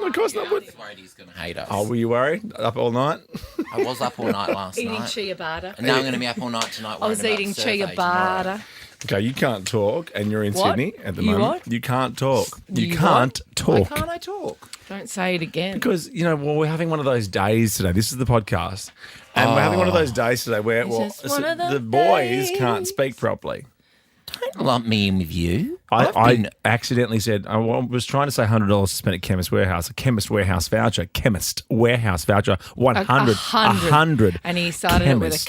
Of course not. I was worried he's going to hate us. Oh, were you worried? Up all night? I was up all night last Eating night. ciabatta. And now I'm going to be up all night tonight. I was eating ciabatta. Okay, you can't talk, and you're in What? Sydney at the You moment. what? You can't talk. You You can't talk. Why can't I talk? Don't say it again. Because, we're having one of those days today. This is the podcast. And we're having one of those days today where just one of the those boys days. can't speak properly. Don't lump me in with you. I accidentally said, I was trying to say $100 to spend at Chemist Warehouse, a Chemist Warehouse voucher, 100. And he started it with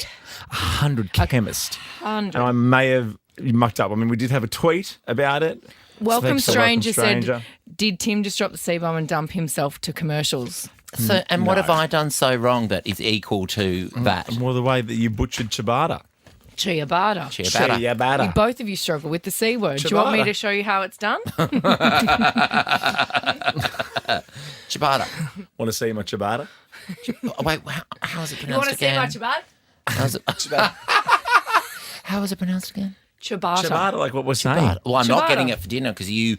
100 Chemist. 100. And I may have mucked up. I mean, we did have a tweet about it. Welcome Stranger Stranger said, did Tim just drop the C-bomb and dump himself to commercials? So, and what have I done so wrong that is equal to that? More the way that you butchered ciabatta. Ciabatta. Ciabatta. Both of you struggle with the C word. Do you want me to show you how it's done? Ciabatta. Want to see my ciabatta? Oh, wait, how is it You want pronounced to see again? my ciabatta? How is it pronounced again? Ciabatta. Ciabatta, like what we're saying. Well, I'm not Ciabatta. getting it for dinner because you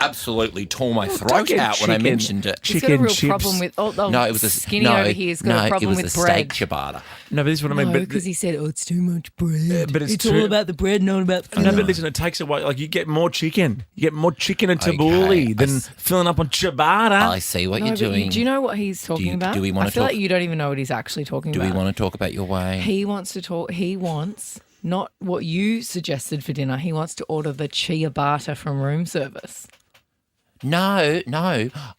absolutely tore my throat out when I mentioned it. He's got a real problem with... No, it was a skinny over here. He's got a problem it was with the bread. steak ciabatta. No, but this is what I mean. No, But because he said, it's too much bread. but it's all too- about the bread, not about food. No, but listen, it takes away. Like you get more chicken. You get more chicken and tabbouleh Okay, than filling up on ciabatta. I see what No, you're but doing. do you know what he's talking about? do we wanna I feel talk- like you don't even know what he's actually talking Do about. we want to talk about your way? He wants to talk. He wants not what you suggested for dinner. He wants to order the ciabatta from room service. No.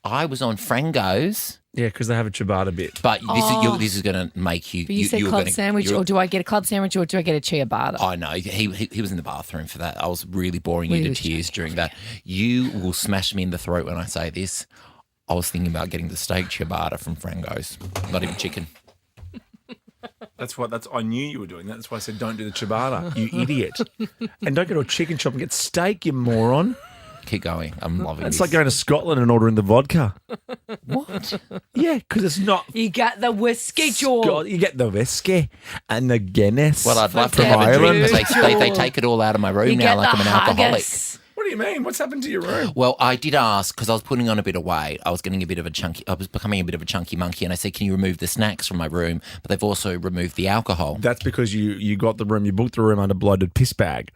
I was on Frango's, Yeah, because they have a ciabatta bit. but this is going to make you. But you said were club gonna- sandwich, you're- or do I get a club sandwich, or do I get a ciabatta? I know. He was in the bathroom for that. I was really boring you He to was tears during that. You will smash me in the throat when I say this. I was thinking about getting the steak ciabatta from Frango's, not even chicken. I knew you were doing that. That's why I said don't do the ciabatta, you idiot. And don't go to a chicken shop and get steak, you moron. Keep going. I'm loving this. It's like going to Scotland and ordering the vodka. What? Yeah, because it's not. You got the whiskey jaw. You get the whiskey and the Guinness. Well, I'd love to from have a Ireland. drink, but they take it all out of my room You now get like the I'm an alcoholic. haggis. What do you mean? What's happened to your room? Well, I did ask because I was putting on a bit of weight. I was becoming a bit of a chunky monkey, and I said, "Can you remove the snacks from my room?" But they've also removed the alcohol. That's because you got the room. You booked the room under bloated piss bag.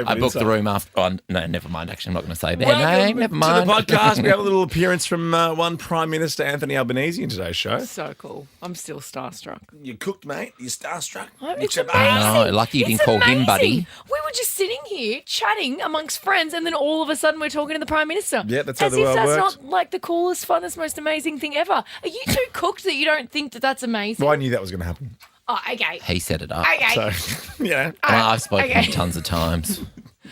I booked the room after. Oh, no, never mind. Actually, I'm not going to say their name. Never mind. To the podcast. We have a little appearance from one Prime Minister Anthony Albanese in today's show. So cool. I'm still starstruck. You cooked, mate. You starstruck. It's You amazing. ciabatta. No, lucky you didn't It's call him amazing. buddy. We were just sitting here chatting amongst friends, and then all of a sudden we're talking to the Prime Minister. Yeah, that's how As the if world that's works. not like the coolest, funnest, most amazing thing ever. Are you too cooked that you don't think that that's amazing? Well, I knew that was going to happen. Oh, okay. He set it up. Okay. So, yeah. I've spoken to Okay. him tons of times.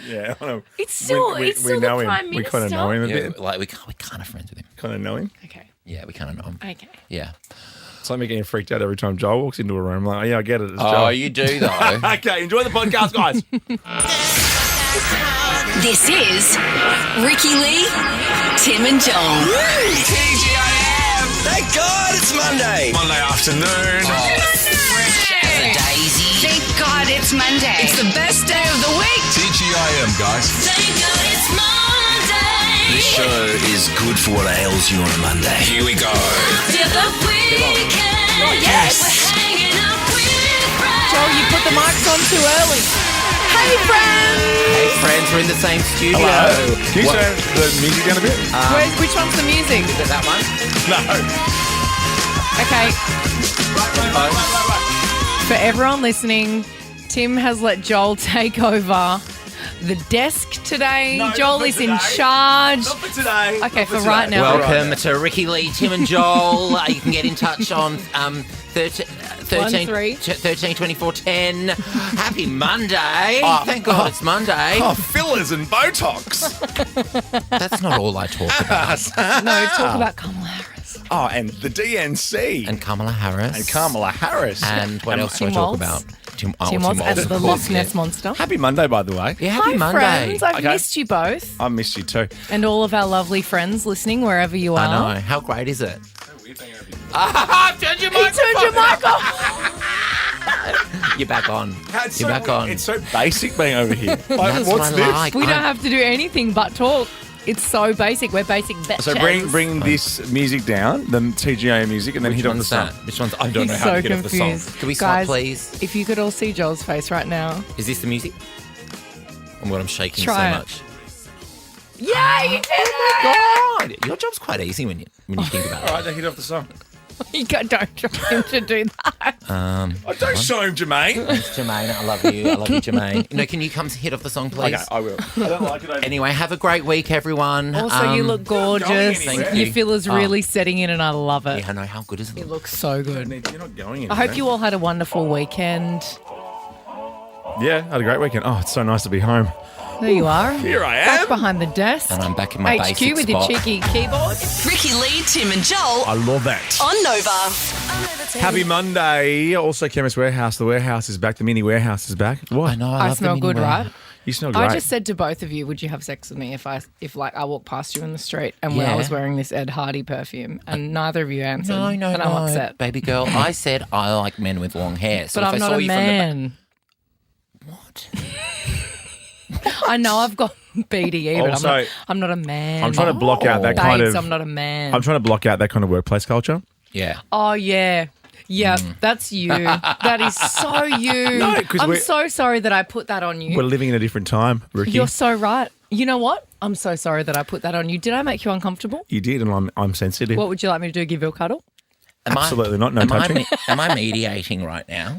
Yeah, I know. It's still, it's still know the him. Prime We Minister. kind of know him a Yeah, bit. like we kind of friends with him. Kind of know him. Okay. Yeah, we kind of know him. Okay. Yeah. It's like me getting freaked out every time Joel walks into a room. Like, oh, yeah, I get it. It's Oh, Joel. you do though. Okay, enjoy the podcast, guys. This is Ricky Lee, Tim and Joel. TGIM! Thank God it's Monday. Monday afternoon. Fresh as a daisy. Thank God it's Monday. It's the best day of the week. TGIM, guys. Thank God it's Monday. This show is good for what ails you on a Monday. Here we go. Till the weekend. Yes. We're hanging out with friends. Joel, you put the mics on too early. Hey, friends. Hey, friends, we're in the same studio. Hello. Can you What- turn the music down a bit? Which one's the music? Is it that one? No. Okay. For everyone listening, Tim has let Joel take over the desk today. No, Joel not for is in today. charge. Not for today. Okay, Not for today. right now. Welcome to Ricky Lee, Tim and Joel. You can get in touch on 13 24 10. Happy Monday. Thank God it's Monday. Oh, fillers and Botox. That's not all I talk about. No, talk about Kamala Harris. Oh, and the DNC. And Kamala Harris. And Kamala Harris. And what else do I Tim talk Waltz. about? Tim Tim Waltz as of the course, Loch yeah. Ness Monster. Happy Monday, by the way. Yeah, happy Hi, Monday. friends. I've Okay. missed you both. I missed you too. And all of our lovely friends listening, wherever you are. I know. How great is it? I've turned your He turned your mic off. You're back on. It's You're so, back on. It's so basic being over here. Like, That's what's what I this? like. We don't have to do anything but talk. It's so basic. We're basic bitches. So bring this music down, the TGA music, and then Which hit on the one's song. that? Which one's? I don't He's know how so to get off the confused. song. Can we Guys, stop, please? If you could all see Joel's face right now. Is this the music? Oh my God, I'm shaking Try so it. much. Yeah, you did it! God, your job's quite easy when you think about it. All right, then hit off the song. Don't try him to do that. Oh, don't show him, Jermaine. Thanks, Jermaine. I love you. I love you, Jermaine. No, can you come hit off the song, please? Okay, I will. I don't like it. Anyway, have a great week, everyone. Also, you look gorgeous. Thank Your you. feel's really setting in, and I love it. Yeah, I know. How good is it? You look so good. You're not going anywhere. I hope you all had a wonderful weekend. Yeah, I had a great weekend. Oh, it's so nice to be home. There you are. Here I Back am. behind the desk. And I'm back in my HQ basic with spot. your cheeky keyboard. Ricky Lee, Tim and Joel I love that. on Nova. Happy Monday. Also, Chemist Warehouse. The warehouse is back. The mini warehouse is back. What? I know. I love smell the good, mini right? You smell great. I just said to both of you, would you have sex with me if I walk past you in the street and I Yeah. was wearing this Ed Hardy perfume and neither of you answered? No, and I'm upset. baby girl. I said I like men with long hair. So But if I'm I not saw a you man. From the what? I know I've got BDE, but Also, I'm not a man. I'm trying to block out that kind Babes, of. I'm not a man. I'm trying to block out that kind of workplace culture. Yeah. Oh, yeah. Yeah, that's you. That is so you. No, 'cause I'm we're- so sorry that I put that on you. We're living in a different time, Ricky. You're so right. You know what? I'm so sorry that I put that on you. Did I make you uncomfortable? You did, and I'm sensitive. What would you like me to do? Give you a cuddle? Absolutely not. No touching. Am I mediating right now?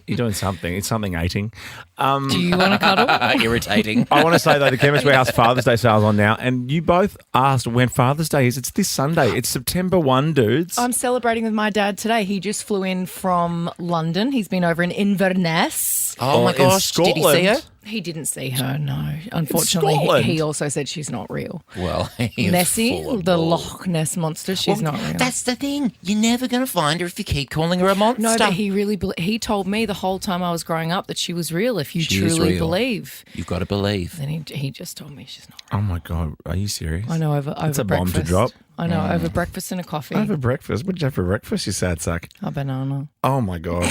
You're doing something. It's something 18. Do you want to cuddle? Irritating. I want to say, though, the Chemist Warehouse Father's Day sale's on now, and you both asked when Father's Day is. It's this Sunday. It's September 1, dudes. I'm celebrating with my dad today. He just flew in from London. He's been over in Inverness. Oh my in gosh. Did he see her? Scotland. He didn't see her, no. Unfortunately, Scotland. he also said she's not real. Well, he is Nessie, full of the bull. Loch Ness monster, she's not real. That's the thing. You're never going to find her if you keep calling her a monster. No, but he really he told me the whole time I was growing up that she was real. If you She is truly real. believe, You've got to believe. then he just told me she's not. Oh, my God. Are you serious? I know over That's a bomb to breakfast. drop. I know over breakfast and a coffee, Over breakfast? What did you have for breakfast, you sad sack? a banana. Oh, my God.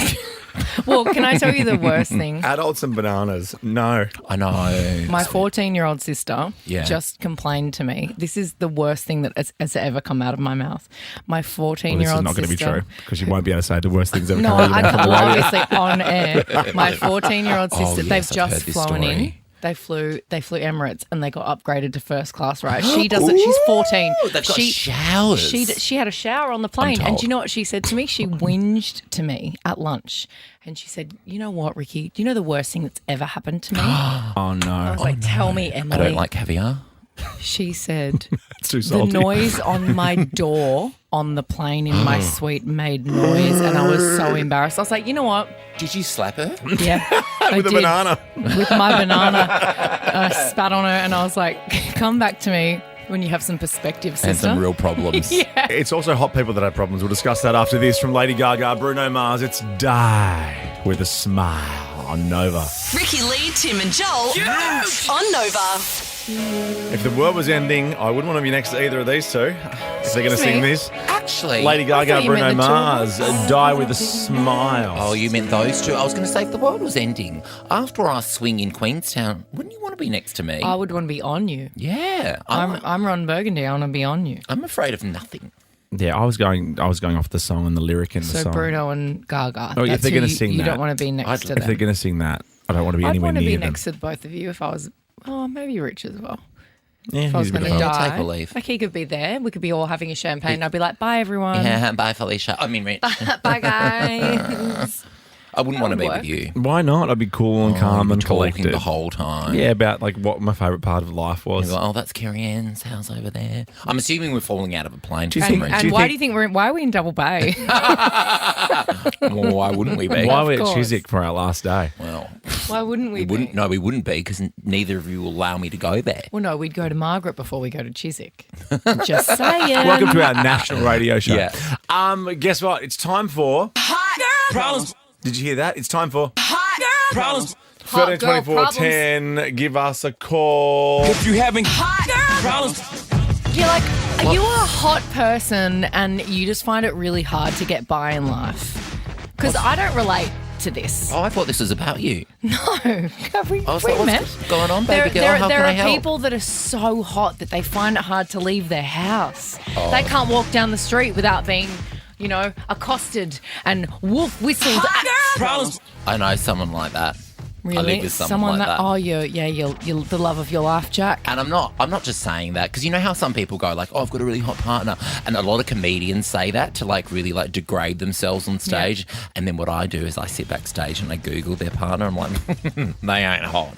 Well, can I tell you the worst thing? Adults and bananas. No. I know. My 14-year-old sister Yeah. just complained to me. This is the worst thing that has ever come out of my mouth. My 14-year-old Well, this is not going to be sister. true because you won't be able to say the worst things ever No, come out of I your mouth can't. on the Well, radio. obviously on air. My 14-year-old sister. yes, they've I've just heard this flown in. story. They flew Emirates and they got upgraded to first class. Right? She doesn't. She's 14. They've got she, showers. She had a shower on the plane, and told. do you know what she said to me? She whinged to me at lunch, and she said, "You know what, Ricky? Do you know the worst thing that's ever happened to me?" I Oh, no. was like, "Tell me, I Emily." don't like caviar. She said, It's too "The salty. noise on my door on the plane in my suite made noise," and I was so embarrassed. I was like, "You know what? Did you slap her? Yeah, I With a did. banana. With my banana, I spat on her, and I was like, "Come back to me when you have some perspective, And sister." some real problems. It's also hot people that have problems. We'll discuss that after this from Lady Gaga, Bruno Mars. It's Die with a Smile on Nova. Ricky Lee, Tim and Joel on Nova. If the world was ending, I wouldn't want to be next to either of these two. If they're going to Excuse sing me? this. Actually. Lady Gaga, you Bruno meant the two of Mars, Die with a Smile. Oh, you meant those two? I was going to say, if the world was ending, after our swing in Queenstown, wouldn't you want to be next to me? I would want to be on you. Yeah. I'm Ron Burgundy. I want to be on you. I'm afraid of nothing. Yeah, I was going off the song and the lyric in the So song. Bruno and Gaga. Oh, if that's they're who gonna you- sing you that, don't want to be next to If them. they're going to sing that, I don't want to be I'd anywhere want to near be them. next to both of you if I was. Oh, maybe Rich as well. Yeah, If I was he's a bit going to of a- die, take or leave. like he could be there. We could be all having a champagne. I'd be like, "Bye, everyone. Yeah, bye, Felicia. I mean, Rich. Bye, guys." I wouldn't want to be would with you. Why not? I'd be cool and calm and talking collected. the whole time. Yeah, about like what my favourite part of life was. You're like, oh, that's Carrie Ann's house over there. I'm assuming we're falling out of a plane. Do you for think- some And do you why think- do you think why are we in Double Bay? Well, why wouldn't we be? Why were we at course. Chiswick for our last day? Well, Why wouldn't we? we wouldn't. No, we wouldn't be because neither of you will allow me to go there. Well, no, we'd go to Margaret before we go to Chiswick. Just saying. Welcome to our national radio show. Yeah. Guess what? It's time for. Problems. Did you hear that? It's time for. Problems. 13 girl 24 10. Give us a call. If you having problems. You're like, are you a hot person and you just find it really hard to get by in life? Because I don't relate to this. Oh, I thought this was about you. No, we I was like, met. what's going on, baby girl? How There can I are help? people that are so hot that they find it hard to leave their house. Oh. They can't walk down the street without being, accosted and wolf whistled at. I know someone like that. Really? I live with someone like that. Oh, you're the love of your life, Jack. And I'm not just saying that because you know how some people go like, oh, I've got a really hot partner. And a lot of comedians say that to like really like degrade themselves on stage. Yeah. And then what I do is I sit backstage and I Google their partner. I'm like, they ain't hot.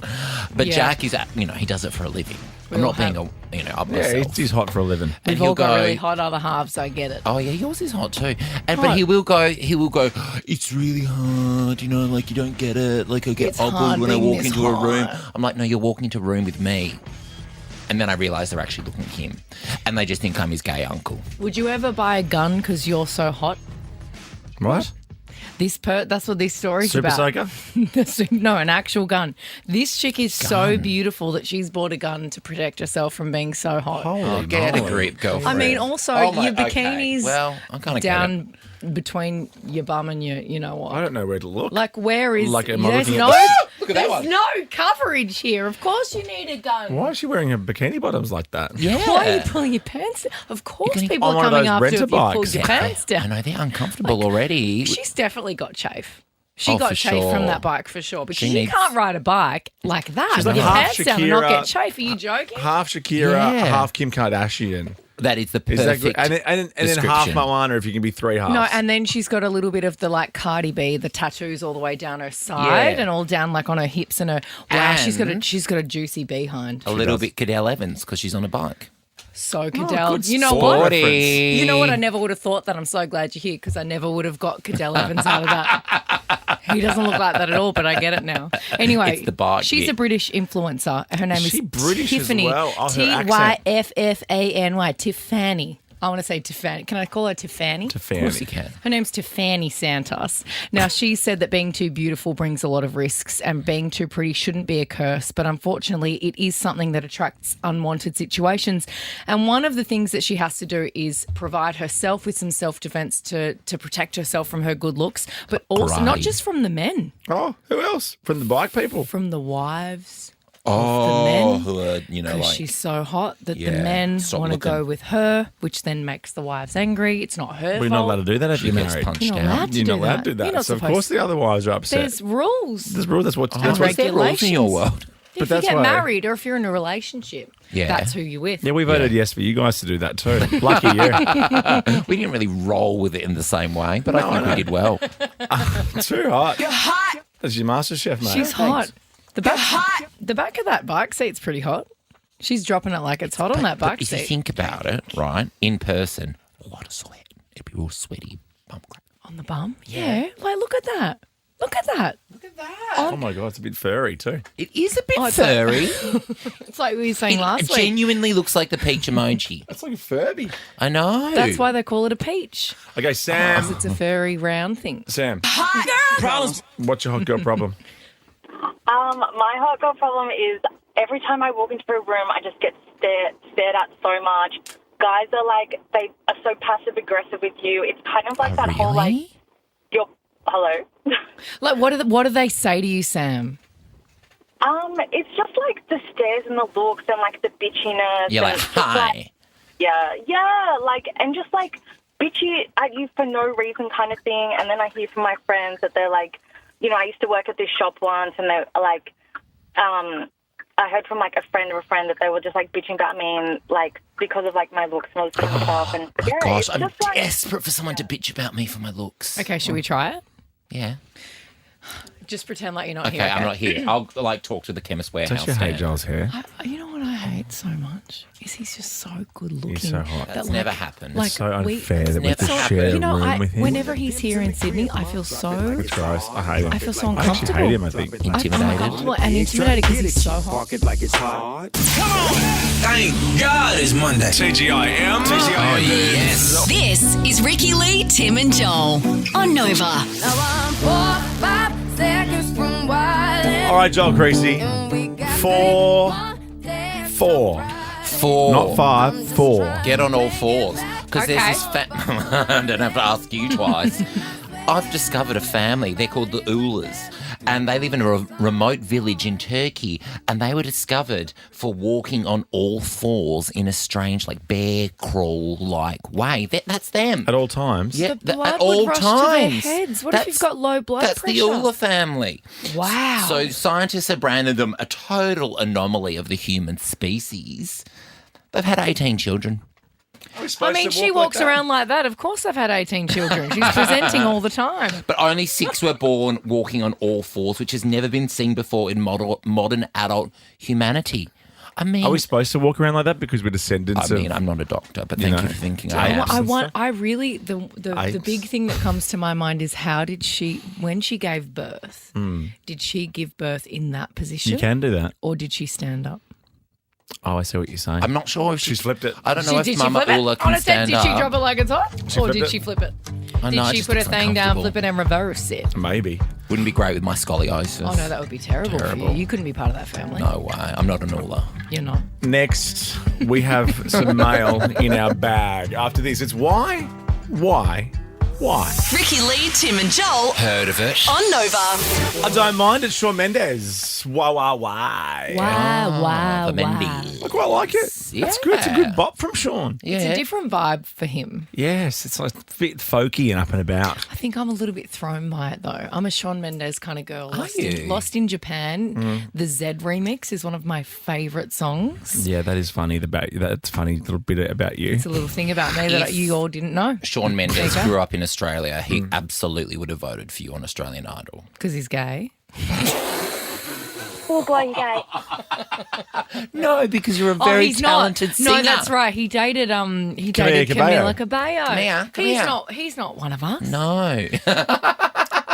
But Jack is, he does it for a living. I'm not being up myself. Yeah, he's hot for a living. We've all got really hot other halves, so I get it. Oh yeah, yours is hot too. But he will go, it's really hard, like you don't get it. Like I get ugly when I walk into a room. I'm like, no, you're walking into a room with me. And then I realise they're actually looking at him. And they just think I'm his gay uncle. Would you ever buy a gun because you're so hot? What? That's what this story's Super about. Soaker? No, an actual gun. This chick is so beautiful that she's bought a gun to protect herself from being so hot. Get a grip, girlfriend. I mean, also, your bikini's I kind of down between your bum and your, you know what? I don't know where to look. Like, where is... Like, am I there's looking no, at Look at that one. There's no coverage here. Of course you need a gun. Why is she wearing her bikini bottoms like that? Yeah. Why are you pulling your pants down? Of course gonna- people on are one of coming those after you if you renter pull bikes. your pants down. I know, they're uncomfortable already. She's definitely got chafe. She Oh, got for chafe sure. from that bike for sure. Because She you needs- can't ride a bike like that. She's With like your half pants down and not Shakira, get chafe. Are you joking? Half Shakira, Yeah. half Kim Kardashian. That is the Is that perfect good? And then half Moana if you can be three halves. No, and then she's got a little bit of the like Cardi B, the tattoos all the way down her side Yeah. and all down like on her hips and her. Wow, she's got And- a juicy behind. a little bit Cadell Evans because she's on a bike. So Cadell, good you know sport what? reference. You know what? I never would have thought that. I'm so glad you're here because I never would have got Cadell Evans out of that. He doesn't look like that at all, but I get it now. Anyway, It's the bike she's bit. a British influencer. Her name Is is she British as Tiffany. well? Oh, her accent. Tyffany. Tiffany. I want to say Tiffany. Can I call her Tiffany? Of course you can. Her name's Tiffany Santos. Now, she said that being too beautiful brings a lot of risks and being too pretty shouldn't be a curse, but unfortunately it is something that attracts unwanted situations. And one of the things that she has to do is provide herself with some self-defense to protect herself from her good looks, but also not Great. just from the men, Oh, who else? From the bike people. from the wives. Oh, men. who are, Because like... she's so hot that the Yeah, men stop want to go looking. with her, which then makes the wives angry. It's not her We're fault. not allowed to do that if She you're gets married. punched You're not out. allowed to You're do not allowed that. to do You're that. not So, of supposed course, the other wives are upset. There's rules. There's rules. That's what. Oh, That's what's what their rules in your world? If you that's get why- married or if you're in a relationship, Yeah. that's who you're with. yeah, we voted yes for you guys to do that too. Lucky you. We didn't really roll with it in the same way, but I think we did well. Too hot. You're hot. That's your master chef, mate. She's hot. The back of that bike seat's pretty hot. She's dropping it like it's hot on that back If you seat. think about it, right, in person, a lot of sweat. It'd be real sweaty. Bum crack. On the bum? Yeah. Like, look at that. Look at that. Oh my god, it's a bit furry too. It is a bit it's like- furry. It's like we were saying It last week. genuinely looks like the peach emoji. That's like a Furby. I know. That's why they call it a peach. Okay, Sam. It's a furry round thing. Sam. Problems. What's your hot girl problem? My hot girl problem is every time I walk into a room, I just get stared at so much. Guys are like, they are so passive aggressive with you. It's kind of like that whole like, hello. Like, what do they say to you, Sam? It's just like the stares and the looks and like the bitchiness. You're like, and just, hi. like, and just like bitchy at you for no reason kind of thing. And then I hear from my friends that they're like, I used to work at this shop once, and they're like, I heard from like a friend of a friend that they were just like bitching about me and like because of like my looks and all this kind of stuff. And yeah, Gosh, it's I'm just, like, desperate for someone to bitch about me for my looks. Okay, should we try it? Yeah. Just pretend like you're not Okay, here. I'm not here. I'll like talk to the chemist warehouse. Don't you hate stand. Joel's hair? You know what I hate so much is he's just so good looking. He's so hot. That's never happened. Like, It's so we- unfair that we have to never share happened. a You know, room with him. whenever he's here in Sydney, I feel so. It's gross. I hate him. I feel so I actually uncomfortable. hate him, I think. Intimidated. uncomfortable and intimidated because he's so hot. Thank God it's Monday. TGIM. Oh, yes. This is Ricky Lee, Tim and Joel on Nova. All right, Joel Creasy. 4. 4. Not 5. 4. Get on all fours. Because Okay. there's this fat... I don't have to ask you twice. I've discovered a family. They're called the Ulas, and they live in a remote village in Turkey, and they were discovered for walking on all fours in a strange, like, bear crawl-like way. That's them. At all times. Yeah, The blood at all would rush times. to their heads. What if you've got low blood That's pressure? the Ula family. Wow. So scientists have branded them a total anomaly of the human species. They've had 18 children. I mean, she walks around like that. Of course I've had 18 children. She's presenting all the time. But only 6 were born walking on all fours, which has never been seen before in modern adult humanity. I mean, Are we supposed to walk around like that because we're descendants of... I'm not a doctor, but thank you for thinking I am. The big thing that comes to my mind is how did she, when she gave birth, did she give birth in that position? You can do that. Or did she stand up? Oh, I see what you're saying. I'm not sure if She's flipped it. I don't know if Mama Ula On can a set, stand did up. she drop it like it's hot? Or did flipped she it. flip it? I know, it Did she just put her looks thing down, uncomfortable. flip it and reverse it? Maybe. Wouldn't be great with my scoliosis. Oh no, that would be terrible for you. You couldn't be part of that family. No way. I'm not an Ula. You're not. Next, we have some mail in our bag. After this, it's why? Ricky Lee, Tim and Joel Heard of it? on Nova. I don't mind. It's Shawn Mendes. Why? Wow. the Mendy. I quite like it. That's good. It's a good bop from Shawn. Yeah. It's a different vibe for him. Yes, it's like a bit folky and up and about. I think I'm a little bit thrown by it though. I'm a Shawn Mendes kind of girl. you? Lost in Japan. The Z remix is one of my favourite songs. Yeah, that is funny. That's funny little bit about you. It's a little thing about me that you all didn't know. Shawn Mendes There you go. grew up in Australia. He absolutely would have voted for you on Australian Idol. Because he's gay. Oh, boy, you guys. No, because you're a very he's talented not. singer. No, that's right. He dated Camila Camila Cabello. Camilla, come he's here. he's not one of us. No.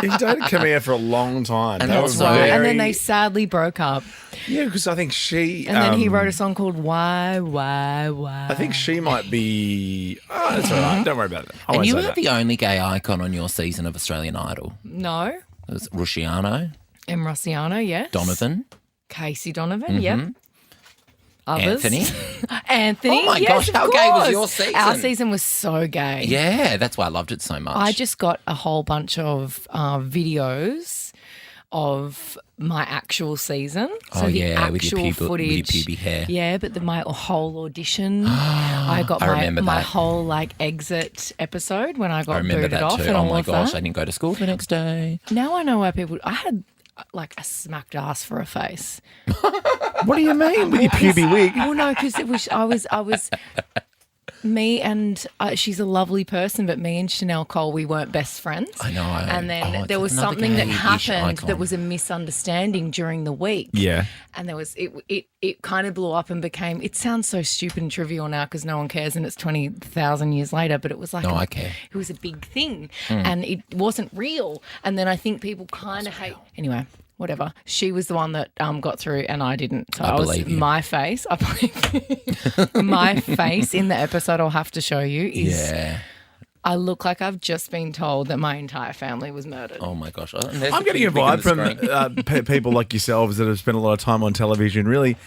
He dated Camilla for a long time. And That that's was right. very- And then they sadly broke up. Yeah, because I think she... And then he wrote a song called Why. I think she might be... Oh, that's all right. Don't worry about it. I And won't you say were that. the only gay icon on your season of Australian Idol. No. It was Rusciano, M. Rossiano, yes. Donovan, Casey Donovan, yep. Others. Anthony. Anthony. Oh my yes, gosh, of how gay was course. your season? Our season was so gay. Yeah, that's why I loved it so much. I just got a whole bunch of videos of my actual season. So the with your actual footage. with your pubic hair. Yeah, but my whole audition. I got I remember my that. whole exit episode when I got I remember booted that off too. and Oh all my of gosh, that. I didn't go to school the next day. Now I know why people. I had a smacked ass for a face. What do you mean with your pubic wig? Well, no, because it was I was me and she's a lovely person, but me and Chanel Cole, we weren't best friends. I know. And then Oh, there was another something that gay-ish happened icon. that was a misunderstanding during the week. Yeah. And there was it kind of blew up and became. It sounds so stupid and trivial now because no one cares, and it's 20,000 years later. But it was like No, I care. It was a big thing, and it wasn't real. And then I think people kind of hate. Anyway, whatever. She was the one that got through, and I didn't. So I was believe you. my face. I believe my face in the episode. I'll have to show you. Is Yeah. I look like I've just been told that my entire family was murdered. Oh my gosh. I'm getting a vibe from people like yourselves that have spent a lot of time on television, really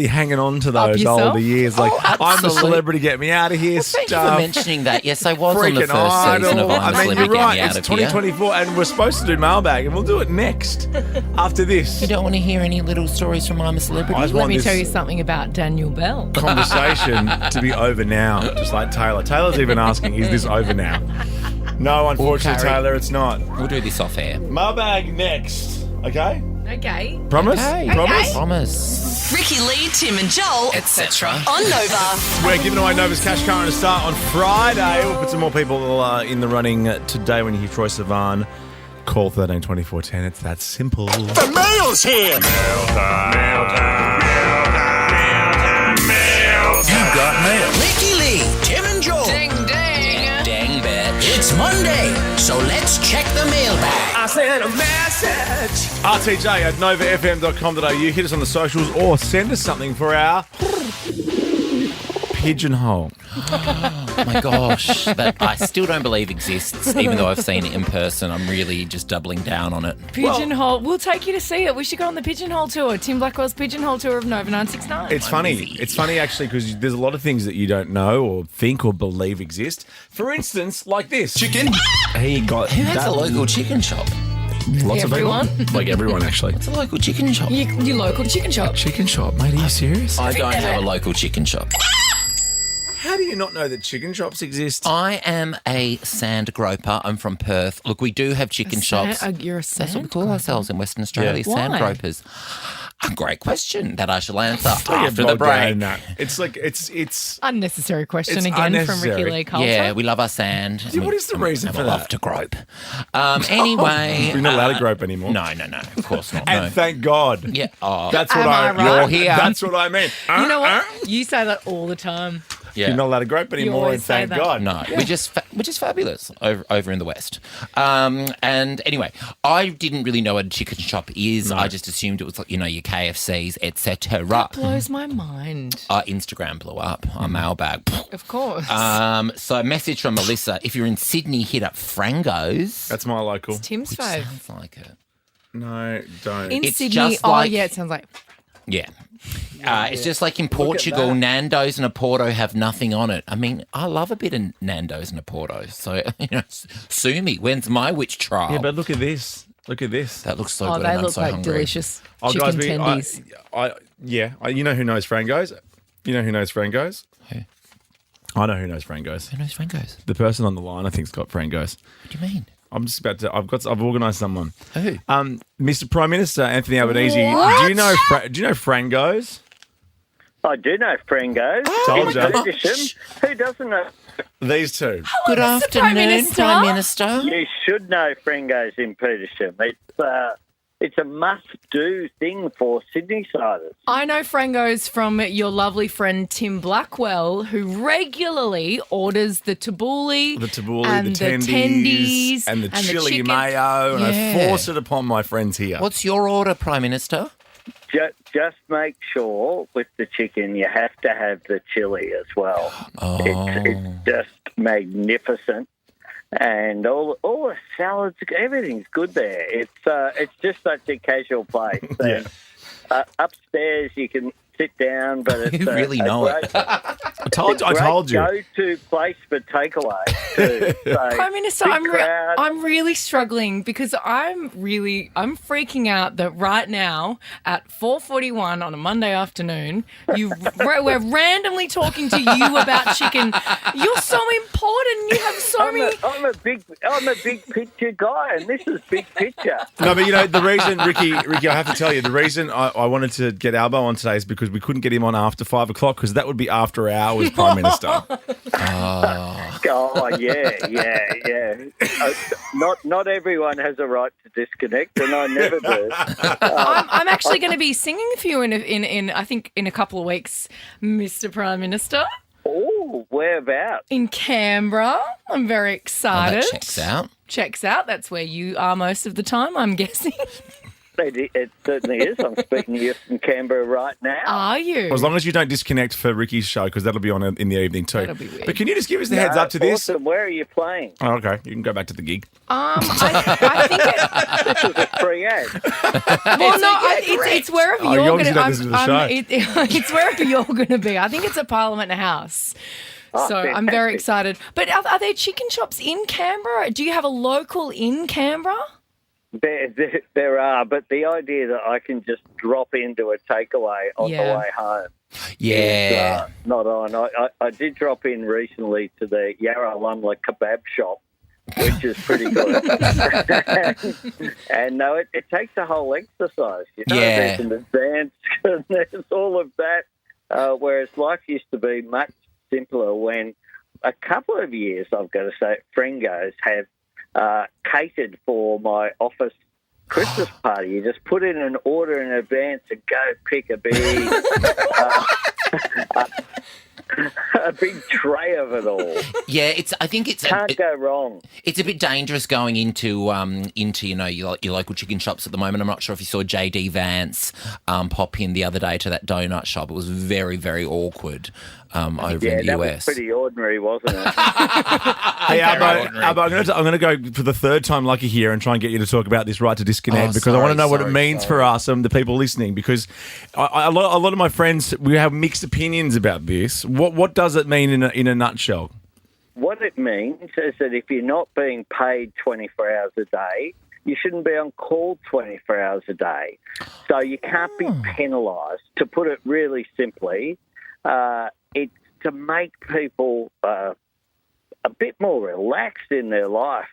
hanging on to those yourself? older years. Like, I'm a absolutely. celebrity, get me out of here Thank you stuff. for mentioning that. Yes, I was on the Freaking first season Idol. of I'm a I mean, Celebrity, you're Get right. Me Out It's of Here. 2024, and we're supposed to do mailbag, and we'll do it next after this You don't want to hear any little stories from I'm a Celebrity? I just Let want me this tell you something about Daniel Bell. conversation to be over now, just like Taylor. Taylor's even asking, "Is this over now?" No, unfortunately, Carrie. Taylor, it's not. We'll do this off air. Mailbag next. Okay. Okay. Promise? Okay. Promise? Promise. Ricky Lee, Tim and Joel, Etc. on Nova. We're giving away Nova's Cash Car to start on Friday. We'll put some more people in the running today when you hear Troy Sivan. Call 13 24 10. It's that simple. The mail's here. You got mail. Ricky Lee, Tim and Joel. Dang, bitch. It's Monday, so let's check the mailbag. I sent a message. RTJ at novafm.com.au. Hit us on the socials or send us something for our pigeonhole. Oh my gosh, that I still don't believe exists, even though I've seen it in person. I'm really just doubling down on it. Pigeonhole. We'll take you to see it. We should go on the Pigeonhole tour. Tim Blackwell's Pigeonhole tour of Nova 969. It's funny. It's funny, actually, because there's a lot of things that you don't know or think or believe exist. For instance, like this. Chicken. He got Who has a local chicken shop? lots Everyone? of people. Like everyone, actually. It's a local chicken shop. Your local chicken shop. Chicken shop, mate. Are you serious? I don't have a local chicken shop. How do you not know that chicken shops exist? I am a sand groper. I'm from Perth. Look, we do have chicken shops. You're a That's what we sand call ourselves in Western Australia, Yeah. sand Why? gropers. A great question that I shall answer Don't get after the bogged down break. in that. It's like it's. Unnecessary question It's again from unnecessary. Ricky Lee Coulter. Yeah, we love our sand. What is the reason for I love that? to grope. Anyway. We're not allowed to grope anymore. No, of course not. And No. thank God. Yeah. Oh, That's what Am I right? You're here. That's what I mean. You know what? You say that all the time. yeah. You're not allowed to grope anymore, always and say thank that. God. No, which is fabulous over in the West. And anyway, I didn't really know what a chicken shop is. I just assumed it was like, your KFCs, etc. Blows my mind. Instagram blew up on mailbag. Of course. So message from Melissa: if you're in Sydney, hit up Frango's. That's my local. Tim's fave. Sounds like it. No, don't. In It's Sydney, just oh like- yeah, it sounds like Yeah. It's just like in Portugal, Nando's and a Porto have nothing on it. I mean, I love a bit of Nando's and a Porto. So, sue me. When's my witch trial? Yeah, but look at this. Look at this. That looks so oh, good they and I'm look so like hungry. delicious Oh, chicken guys, tendies. you know who knows Frango's? You know who knows Frango's? Who? I know who knows Frango's. Who knows Frango's? The person on the line, I think's got Frango's. What do you mean? I'm just about to. I've organised someone. Who? Mr. Prime Minister Anthony Albanese. Do you know Frango's? I do know Frango's. Told ya. Who doesn't know? These two. Good Mr. Prime afternoon, Minister. Prime Minister. You should know Frango's in Petersham. It's a must-do thing for Sydney-siders. I know Frango's from your lovely friend Tim Blackwell, who regularly orders the tabbouleh, and the tendies, and the chili chicken. mayo, and I Yeah. force it upon my friends here. What's your order, Prime Minister? Just make sure with the chicken you have to have the chili as well. Oh. It's just magnificent. And all the salads, everything's good there. It's just such a casual place. Yeah. And, upstairs you can sit down, but it's You really know it. I told you. Go-to place for takeaway too. So, Prime Minister, big I'm crowd. really struggling because I'm freaking out that right now at 4:41 on a Monday afternoon, we're randomly talking to you about chicken. You're so important. You have so many. I'm a big picture guy, and this is big picture. No, but the reason, Ricky, I have to tell you, the reason I wanted to get Albo on today is because we couldn't get him on after 5 o'clock because that would be after hours, Prime Minister. Oh yeah. Not everyone has a right to disconnect, and I never do. I'm actually going to be singing for you in I think in a couple of weeks, Mr. Prime Minister. Oh, whereabouts? In Canberra. I'm very excited. That checks out. Checks out. That's where you are most of the time, I'm guessing. It certainly is. I'm speaking to you from Canberra right now. Are you? As long as you don't disconnect for Ricky's show because that'll be on in the evening too. That'll be weird. But can you just give us the heads up to this? Awesome. Where are you playing? Oh, okay. You can go back to the gig. I think it, This is a free ad. well, no, it's wherever Oh, you're you going obviously don't listen to the show. It's wherever you're going to be. I think it's a Parliament House. Oh, So I'm very fantastic. excited. But are there chicken shops in Canberra? Do you have a local in Canberra? There are, but the idea that I can just drop into a takeaway on the way home Yeah. is not on. I did drop in recently to the Yarralumla kebab shop, which is pretty good. And no, it takes a whole exercise. Yeah. There's an advance and there's all of that, whereas life used to be much simpler when a couple of years, I've got to say, Frangos have catered for my office Christmas party. You just put in an order in advance and go pick a bee. a big tray of it all. Yeah, I think it's Can't go wrong. It's a bit dangerous going into your local chicken shops at the moment. I'm not sure if you saw JD Vance pop in the other day to that donut shop. It was very, very awkward over in the US. That was pretty ordinary, wasn't it? Hey, Albo, I'm going to go for the third time lucky here and try and get you to talk about this right to disconnect because I want to know what it means for us and the people listening because a lot of my friends, we have mixed opinions about this. What does it mean in a nutshell? What it means is that if you're not being paid 24 hours a day, you shouldn't be on call 24 hours a day. So you can't be penalised. To put it really simply, it's to make people a bit more relaxed in their life.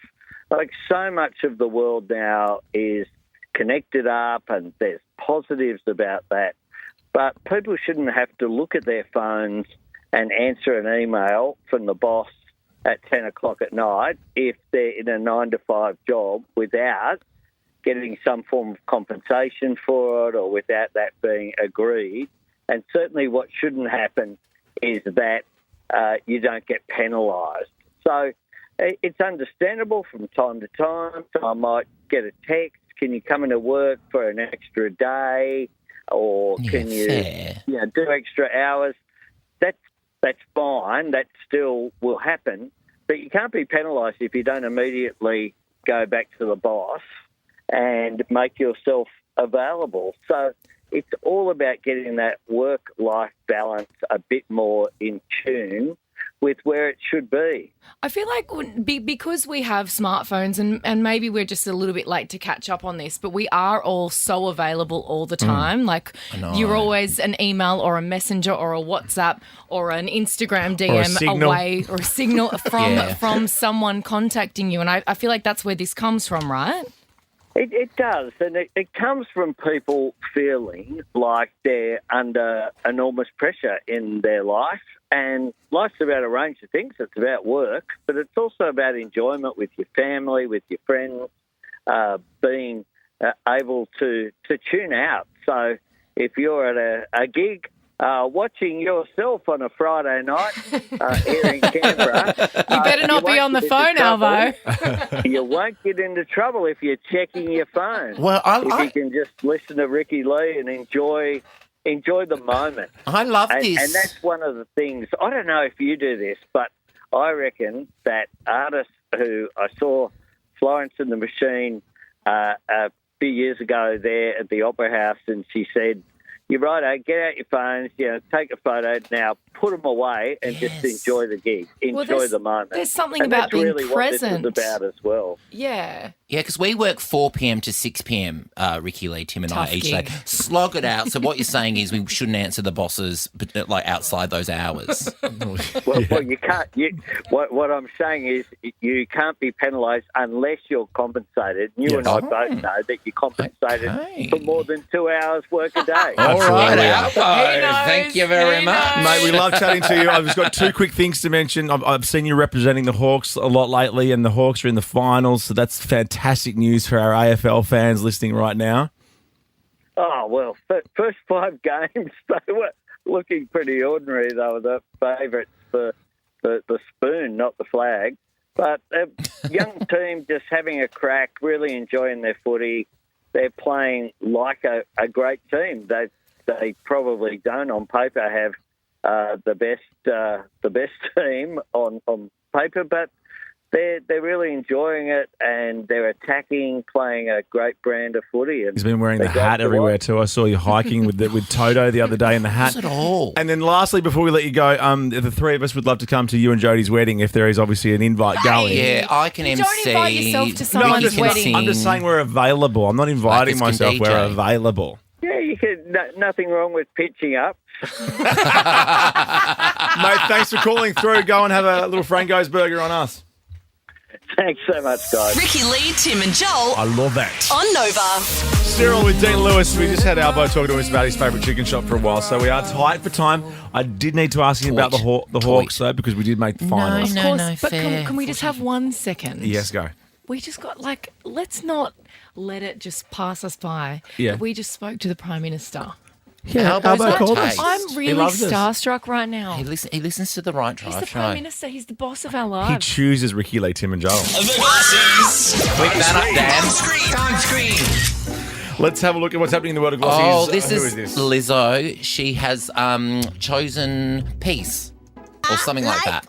Like so much of the world now is connected up and there's positives about that. But people shouldn't have to look at their phones and answer an email from the boss at 10 o'clock at night if they're in a 9-to-5 job without getting some form of compensation for it or without that being agreed. And certainly what shouldn't happen is that you don't get penalised. So it's understandable from time to time. So I might get a text, can you come into work for an extra day or can you do extra hours? That's fine. That still will happen. But you can't be penalised if you don't immediately go back to the boss and make yourself available. So it's all about getting that work-life balance a bit more in tune with where it should be. I feel like because we have smartphones and maybe we're just a little bit late to catch up on this, but we are all so available all the time. Like you're always an email or a messenger or a WhatsApp or an Instagram DM away or a signal from someone contacting you. And I feel like that's where this comes from, right? It does, and it comes from people feeling like they're under enormous pressure in their life. And life's about a range of things. It's about work, but it's also about enjoyment with your family, with your friends, being able to tune out. So if you're at a gig, watching yourself on a Friday night here in Canberra. You better not be on the phone, Albo. You won't get into trouble if you're checking your phone. Well, if you can just listen to Ricky Lee and enjoy the moment. I love this. And that's one of the things. I don't know if you do this, but I reckon that artists who I saw Florence and the Machine a few years ago there at the Opera House, and she said, "You're right, get out your phones, take a photo now, put them away and just enjoy the gig, enjoy the moment." There's something and about that's being really present. what this is about as well. Yeah. Yeah, because we work 4 p.m. to 6 p.m., Ricky Lee, Tim and Tough I each gig. day. Slog it out. So what you're saying is we shouldn't answer the bosses like outside those hours. Well, you can't. What I'm saying is you can't be penalised unless you're compensated. You and I both know that you're compensated for more than 2 hours work a day. All right, Absolutely. Albo. Thank you very much. Mate, we love chatting to you. I've just got two quick things to mention. I've seen you representing the Hawks a lot lately, and the Hawks are in the finals, so that's fantastic news for our AFL fans listening right now. Oh, well, first 5 games, they were looking pretty ordinary. They were the favourites for the spoon, not the flag. But a young team just having a crack, really enjoying their footy. They're playing like a great team. They probably don't on paper have the best team on paper, but they're really enjoying it and they're attacking, playing a great brand of footy. And he's been wearing the hat everywhere too. I saw you hiking with Toto the other day in the hat. Not at all. And then lastly, before we let you go, the three of us would love to come to you and Jodie's wedding if there is obviously an invite going. Yeah, I can MC. Don't invite yourself to No, someone's wedding. I'm just saying we're available. I'm not inviting Like it's myself. DJ. We're available. Yeah, you can. Nothing wrong with pitching up. Mate, thanks for calling through. Go and have a little Franco's burger on us. Thanks so much, guys. Ricky Lee, Tim and Joel I love that. on Nova. Cyril with Dean Lewis. We just had Albo talking to us about his favourite chicken shop for a while, so we are tight for time. I did need to ask him about the Hawks, though, because we did make the finals. Of course, but can we just have 1 second? Yes, go. We just got, let's not let it just pass us by. Yeah. We just spoke to the Prime Minister. Albo's got called us. taste. I'm really loves us. starstruck right now. He listens to the right drive He's the show. Prime Minister. He's the boss of our He lives. chooses Ricky Lee, Tim and Joel. The Glossys. Click that up, Dan. On screen. Let's have a look at what's happening in the world of Glossies. Oh, this Who is this? Lizzo. She has chosen peace or something like that.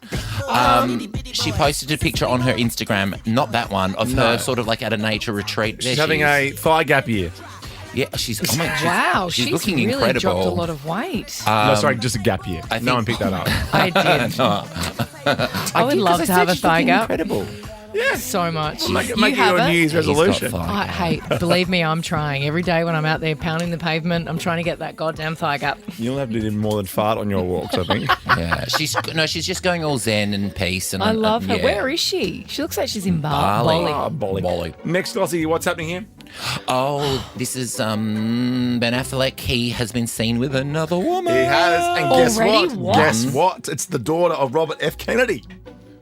She posted a picture on her Instagram, not that one, of her sort of like at a nature retreat. She's having a thigh gap year. Yeah, she's Wow, she's she's looking really incredible. dropped a lot of weight. No, sorry, just a gap year. I No think- one picked that up. I did. I would love to have a thigh gap. Incredible. So much. Make You it have your it? New Year's He's got resolution. thigh. Hey, believe me, I'm trying. Every day when I'm out there pounding the pavement, I'm trying to get that goddamn thigh gap. You'll have to do more than fart on your walks, I think. Yeah, she's just going all zen and peace. And I love her. yeah. Where is she? She looks like she's in Bali. Bali. Bolly. Next, Glossie, what's happening here? Oh, this is Ben Affleck. He has been seen with another woman. He has, and guess Already? what? What? Guess what? It's the daughter of Robert F. Kennedy.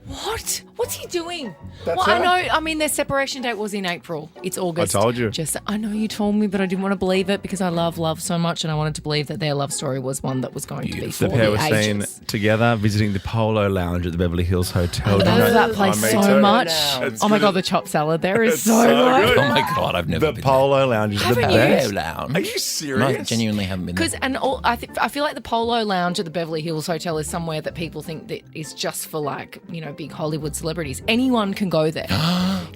What? What's he doing? That's well, her. I know. I mean, their separation date was in April. It's August. I told you. I know you told me, but I didn't want to believe it because I love love so much, and I wanted to believe that their love story was one that was going to be for The pair the were seen ages. together visiting the Polo Lounge at the Beverly Hills Hotel. I love that place me so too. much. It's Oh my good. god, the chopped salad there is It's so so good. good. Oh my god, I've never The been Polo Lounge is the Haven't you? best. there. Lounge. Are you No, serious? I genuinely haven't been there. Because I feel like the Polo Lounge at the Beverly Hills Hotel is somewhere that people think that is just for like big Hollywood celebrities. Anyone can go there.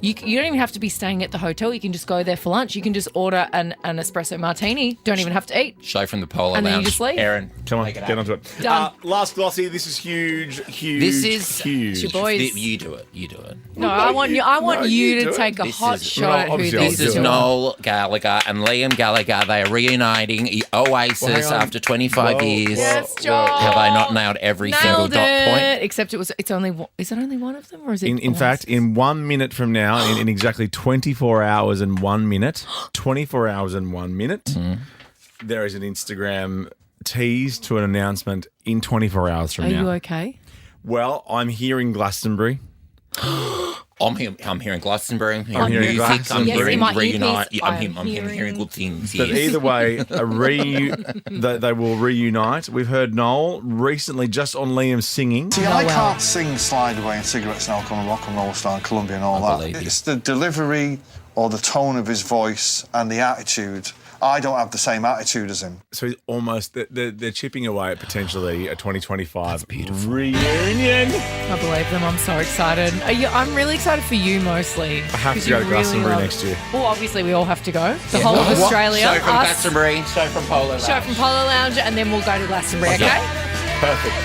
You don't even have to be staying at the hotel. You can just go there for lunch. You can just order an espresso martini. Don't even have to eat. Show from the Polo And then you Lounge. just leave. Aaron, Come on, make it get happen. onto it. Done. Last Glossie, this is huge. This is huge. It's your boys. You do it. You do it. No, I want you. I want No, you you to do it. take a This hot is- shot Well, at who obviously I'll these do This is it. Noel Gallagher and Liam Gallagher. They are reuniting Oasis Well, hang on. after 25 Well, years. Yes, well, Joel. Have I not nailed every single Nailed dot it. point? Except it's only is it only one of them or is it? In fact, in 1 minute from now, in exactly 24 hours and 1 minute, 24 hours and 1 minute, there is an Instagram tease to an announcement in 24 hours from are now. you okay? Well, I'm here in Glastonbury. I'm hearing Glastonbury. I'm hearing hearing music. I'm Glastonbury. Yes, in hearing my reunite. earpiece, I'm I'm hearing hearing- good things. But Yes. either way, they will reunite. We've heard Noel recently just on Liam singing. See, I can't sing Slide Away and Cigarettes and Alcohol and Rock and Roll Star and Columbia and all I that. believe you. It's the delivery or the tone of his voice and the attitude. I don't have the same attitude as him. So he's almost, they're chipping away at potentially a 2025 reunion. I believe them. I'm so excited. I'm really excited for you mostly. I have 'cause to go you to Glastonbury really love- next year. Well, obviously we all have to go. The whole of Australia. Show from us, Glastonbury. Show from Polo Lounge. show from Polo Lounge, and then we'll go to Glastonbury. Okay. Perfect.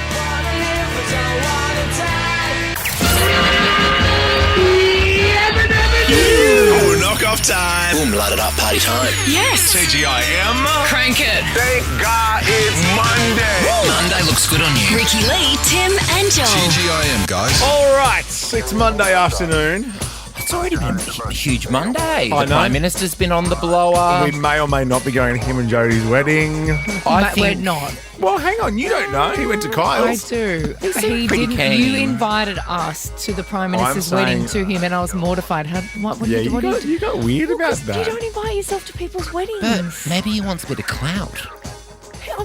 Ooh, knock-off time. Boom, light it up, party time. Yes. TGIM. Crank it. Thank God it's Monday. Monday looks good on you. Ricky Lee, Tim and Joel. TGIM, guys. All right, it's Monday afternoon. It's already been a huge Monday. I The know. Prime Minister's been on the blower. We may or may not be going to him and Jodie's wedding. I Mate, think we're not. Well, hang on, you don't know. He went to I Kyle's. do. pretty didn't. keen. You invited us to the Prime Minister's saying- wedding to him, and I was mortified. What Yeah, did what you got weird about You that. don't invite yourself to people's weddings. But maybe he wants a bit of clout.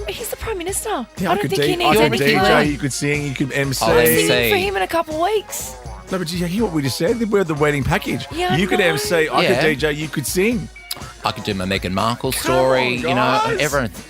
He's the Prime Minister. Yeah, I don't think he I needs could any DJ, clout. you could sing, you could MC. I'll I'm MC. singing for him in a couple of weeks. No, but you hear what we just said? We're the wedding package. Yeah, I you could know. MC, I Yeah. could DJ, you could sing. I could do my Meghan Markle story. on, You know, guys.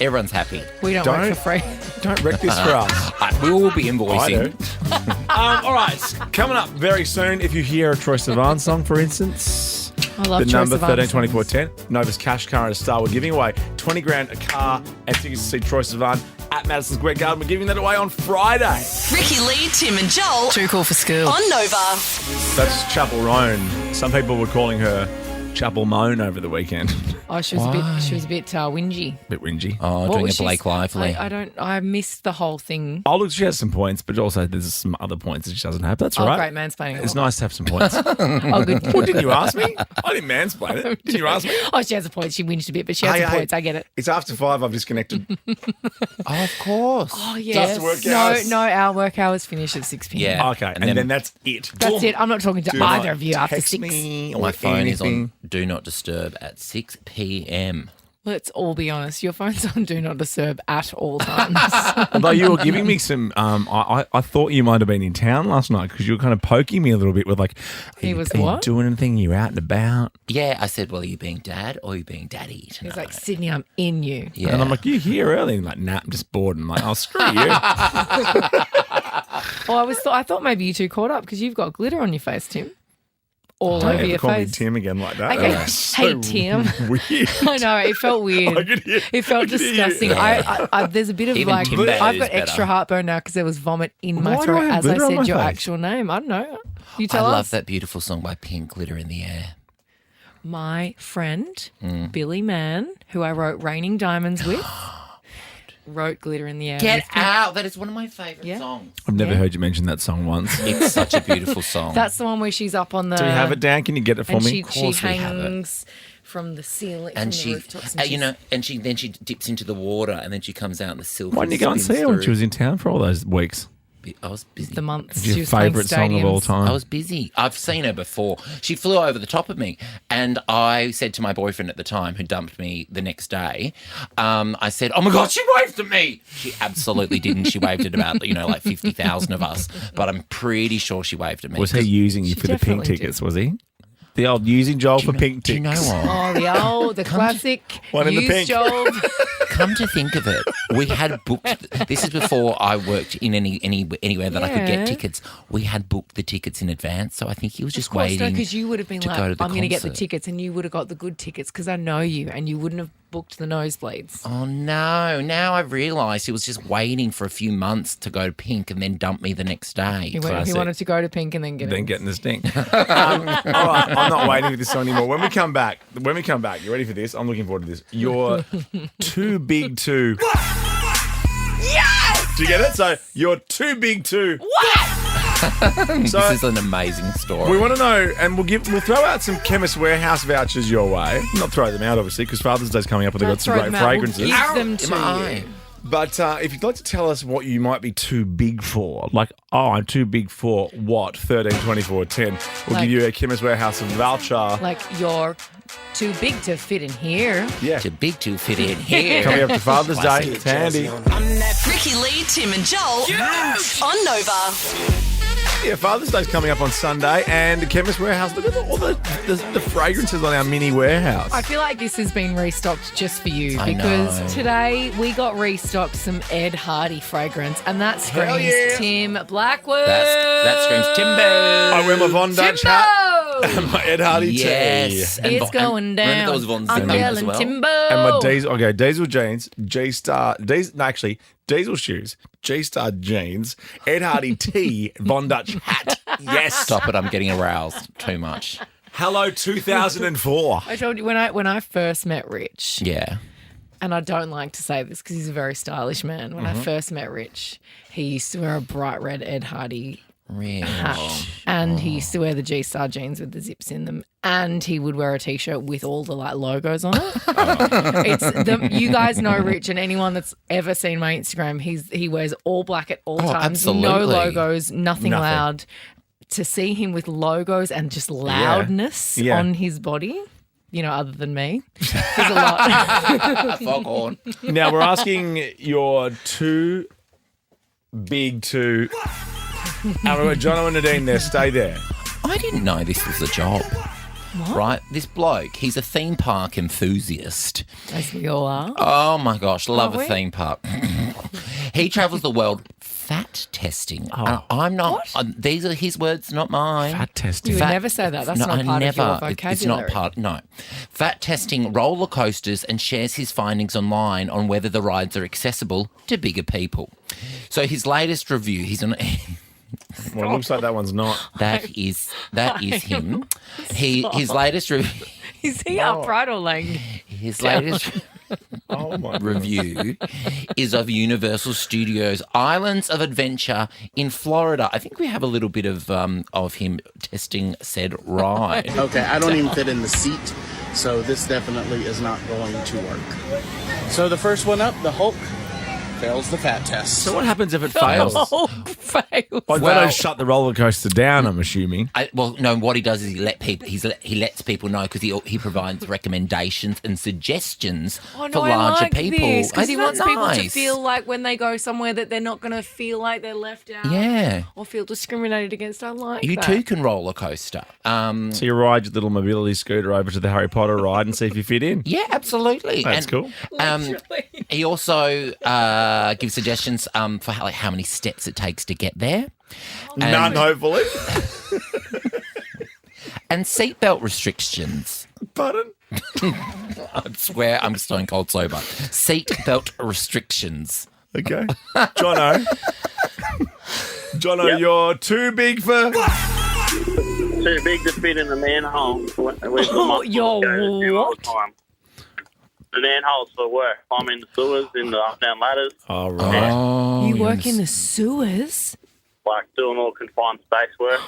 everyone's happy. We don't work for free. Don't wreck this for us. We will be I invoicing. do. All right, coming up very soon, if you hear a Troy Sivan song, for instance, I love the Troy number Sivan 132410, Nova's Cash Car and a Star. We're giving away 20 grand, a car, and tickets to see Troy Sivan at Madison Square Garden. We're giving that away on Friday. Ricky Lee, Tim and Joel. Too cool for school. On Nova. That's Chapel Roan. Some people were calling her Chapel Moan over the weekend. Oh, she was a bit whingy. Bit whingy. Oh, What doing a was she- Blake Lively. I missed the whole thing. Oh, look, she has some points, but also there's some other points that she doesn't have. That's Oh, right. great mansplaining. It's nice to have some points. Oh, good. Well, didn't you ask me? I didn't mansplain it. Didn't you ask me? Oh, she has a point. She whinged a bit, but she has Hey, some hey, points. I get it. It's after 5. I've disconnected. Oh, of course. Oh, yes. Just work no, hours. no, our work hours finish at 6 p.m. Yeah. Okay, and then that's it. That's it. I'm not talking to Do not either of you after text 6. me or My phone is anything. on Do Not Disturb at 6 p.m. Let's all be honest. Your phone's on Do Not Disturb at all times. Although you were giving me some, I thought you might have been in town last night because you were kind of poking me a little bit with like, are you doing anything? Are you out and about? Yeah, I said, well, are you being dad or are you being daddy tonight? He's like, Sydney, I'm in you. Yeah. And I'm like, you here early? And like, nah, I'm just bored. And I'm like, oh, screw you. Well, I thought maybe you two caught up because you've got glitter on your face, Tim. All over your call face. Me Tim again like that. Okay. That so hey, Tim. Weird. I know, it felt weird. It felt disgusting. There's a bit of Even like, Timber I've is got better. extra heartburn now because there was vomit in my Why do throat I have as I glitter on said my your face? actual name. I don't know. You I tell us. love that beautiful song by Pink, Glitter in the Air. My friend, Billy Mann, who I wrote Raining Diamonds with, wrote Glitter in the Air. Get with me. out. That is one of my favourite songs. I've never heard you mention that song once. It's such a beautiful song. That's the one where she's up on the... Do we have it down? Can you get it for and me? she Of course we have it. hangs from the ceiling, And from she, the rooftops. and she dips into the water, and then she comes out in the silk. Why didn't you go and see her when she was in town for all those weeks? I was busy. the months. It's She your was playing favourite song of all stadiums. time. I was busy. I've seen her before. She flew over the top of me, and I said to my boyfriend at the time, who dumped me the next day, I said, "Oh my God, she waved at me." She absolutely didn't. She waved at about like 50,000 of us, but I'm pretty sure she waved at me. Was he using you She for the pink definitely did. tickets, was he? The old using Joel for pink Do you know tickets. what? The classic One in the used pink. Joel. Come to think of it, we had booked. This is before I worked in anywhere that I could Yeah. get tickets. We had booked the tickets in advance, so I think he was just Of course, waiting. because you would have been to like, go to the I'm going to get the concert. tickets, and you would have got the good tickets because I know you, and you wouldn't have booked the nosebleeds. Oh no! Now I've realised he was just waiting for a few months to go to Pink and then dump me the next day. He Classic. wanted to go to Pink and then get Then it. getting the stink. All right, I'm not waiting for this song anymore. When we come back, you ready for this? I'm looking forward to this. You're too big to. Yes! Do you get it? So you're too big to. This So is an amazing story. we want to know, and we'll throw out some Chemist Warehouse vouchers your way. Not throw them out, obviously, because Father's Day's coming up, and they've got some Throw great them out. We'll fragrances. give them Am to I? you. But if you'd like to tell us what you might be too big for, like, oh, I'm too big for what? 13, 24, 10. We'll Like- give you a Chemist Warehouse voucher. Like, you're too big to fit in here. Yeah. Too big to fit in here. Coming up to Father's Day. It's handy. Ricky Lee, Tim and Joel on Nova. Yeah, Father's Day's coming up on Sunday, and Chemist Warehouse, look at all the fragrances on our mini warehouse. I feel like this has been restocked just for you I because know. today we got restocked some Ed Hardy fragrance, and that Hell screams yeah. Tim Blackwood. That screams Timbo. I wear my Von Dutch hat Timbo! and my Ed Hardy Yes. tee. And It's going down. Remember those Von I'm Zimmer as yelling well? Timbo. And my Diesel jeans, Diesel shoes, G-Star jeans, Ed Hardy tee, Von Dutch hat. Yes. Stop it! I'm getting aroused too much. Hello 2004. I told you when I first met Rich, Yeah. and I don't like to say this because he's a very stylish man. When I first met Rich, he used to wear a bright red Ed Hardy Really? hat, and he used to wear the G-Star jeans with the zips in them, and he would wear a T-shirt with all the like logos on it. You guys know Rich, and anyone that's ever seen my Instagram, he wears all black at all times, absolutely. no logos, nothing Nothing. loud. To see him with logos and just loudness Yeah. on his body, other than me, there's a lot. Fog on. Now we're asking you're too big to. And we've got Jono and Nadine there. Stay there. I didn't know this was a job. What? Right? This bloke, he's a theme park enthusiast. As we all are. Oh my gosh, love Are a we? theme park. He travels the world fat testing. Oh. I'm not. These are his words, not mine. Fat testing. You would never say that. That's not part of your vocabulary. It's not part. No, fat testing roller coasters and shares his findings online on whether the rides are accessible to bigger people. So his latest review, he's on. Well, it looks like that one's not. That is him. His latest review. Is he upright or laying? His latest Oh my God. review is of Universal Studios Islands of Adventure in Florida. I think we have a little bit of him testing said ride. Okay, I don't even fit in the seat, so this definitely is not going to work. So the first one up, the Hulk, Fails the fat test. So what happens if it fails? Fails. Like they don't shut the roller coaster down, I'm assuming. What he does is he lets people know because he provides recommendations and suggestions for larger people. Because he wants people to feel like when they go somewhere that they're not going to feel like they're left out. Yeah. Or feel discriminated against. I like You that. too can roller coaster. So you ride your little mobility scooter over to the Harry Potter ride and see if you fit in. Yeah, absolutely. That's cool. He also gives suggestions for how many steps it takes to get there. None, hopefully. And seatbelt restrictions. Pardon? I swear I'm stone cold sober. Seatbelt restrictions. Okay. Jono. Jono, you're too big for... Too big to fit in the manhole. You're what? The manholes for work. I'm in the sewers, in the up-down ladders. Oh, right. You work in the sewers? Like doing all confined space work.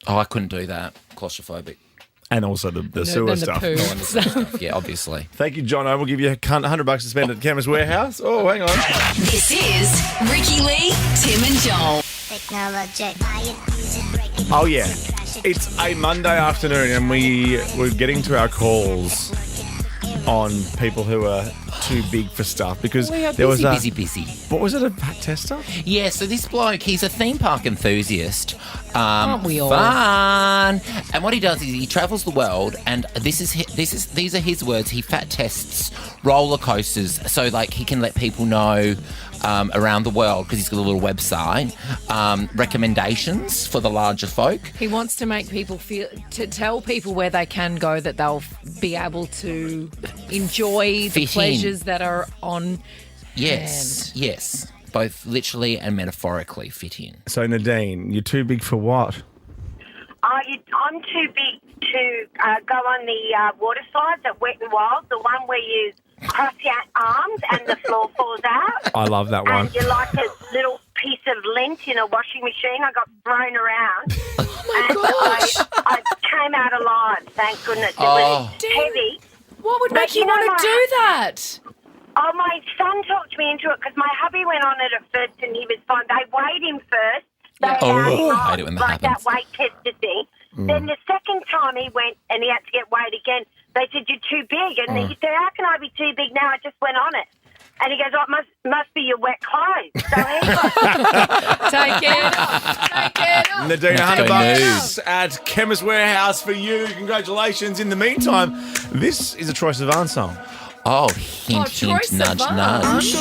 Oh, I couldn't do that. Claustrophobic. And also the sewer stuff. Yeah, obviously. Thank you, Jono. We'll give you $100 to spend at Chemist Warehouse. Oh, hang on. This is Ricky Lee, Tim and Joel. Oh, yeah. It's a Monday afternoon and we're getting to our calls on people who are too big for stuff because there was busy. What was it, a fat tester? Yeah, so this bloke, he's a theme park enthusiast. Aren't we all? Fun. And what he does is he travels the world, and these are his words. He fat tests roller coasters, so like he can let people know around the world because he's got a little website. Recommendations for the larger folk. He wants to make people tell people where they can go that they'll be able to enjoy the pleasures that are on. Yes. Both literally and metaphorically fit in. So, Nadine, you're too big for what? I'm too big to go on the water slides at Wet n Wild, the one where you cross your arms and the floor falls out. I love that one. And you're like a little piece of lint in a washing machine. I got thrown around. I came out alive, thank goodness. It was heavy. What would make you want to do that? Oh, my son talked me into it because my hubby went on it at first and he was fine. They weighed him first. I hate it when that like happens. that weight tester thing. Then the second time he went and he had to get weighed again, they said, you're too big. And he said, how can I be too big now? I just went on it. And he goes, oh, it must be your wet clothes. So he Take it. Nadine, $100 at Chemist Warehouse for you. Congratulations. In the meantime, this is a Troye Sivan song. Oh, hint, nudge, nudge.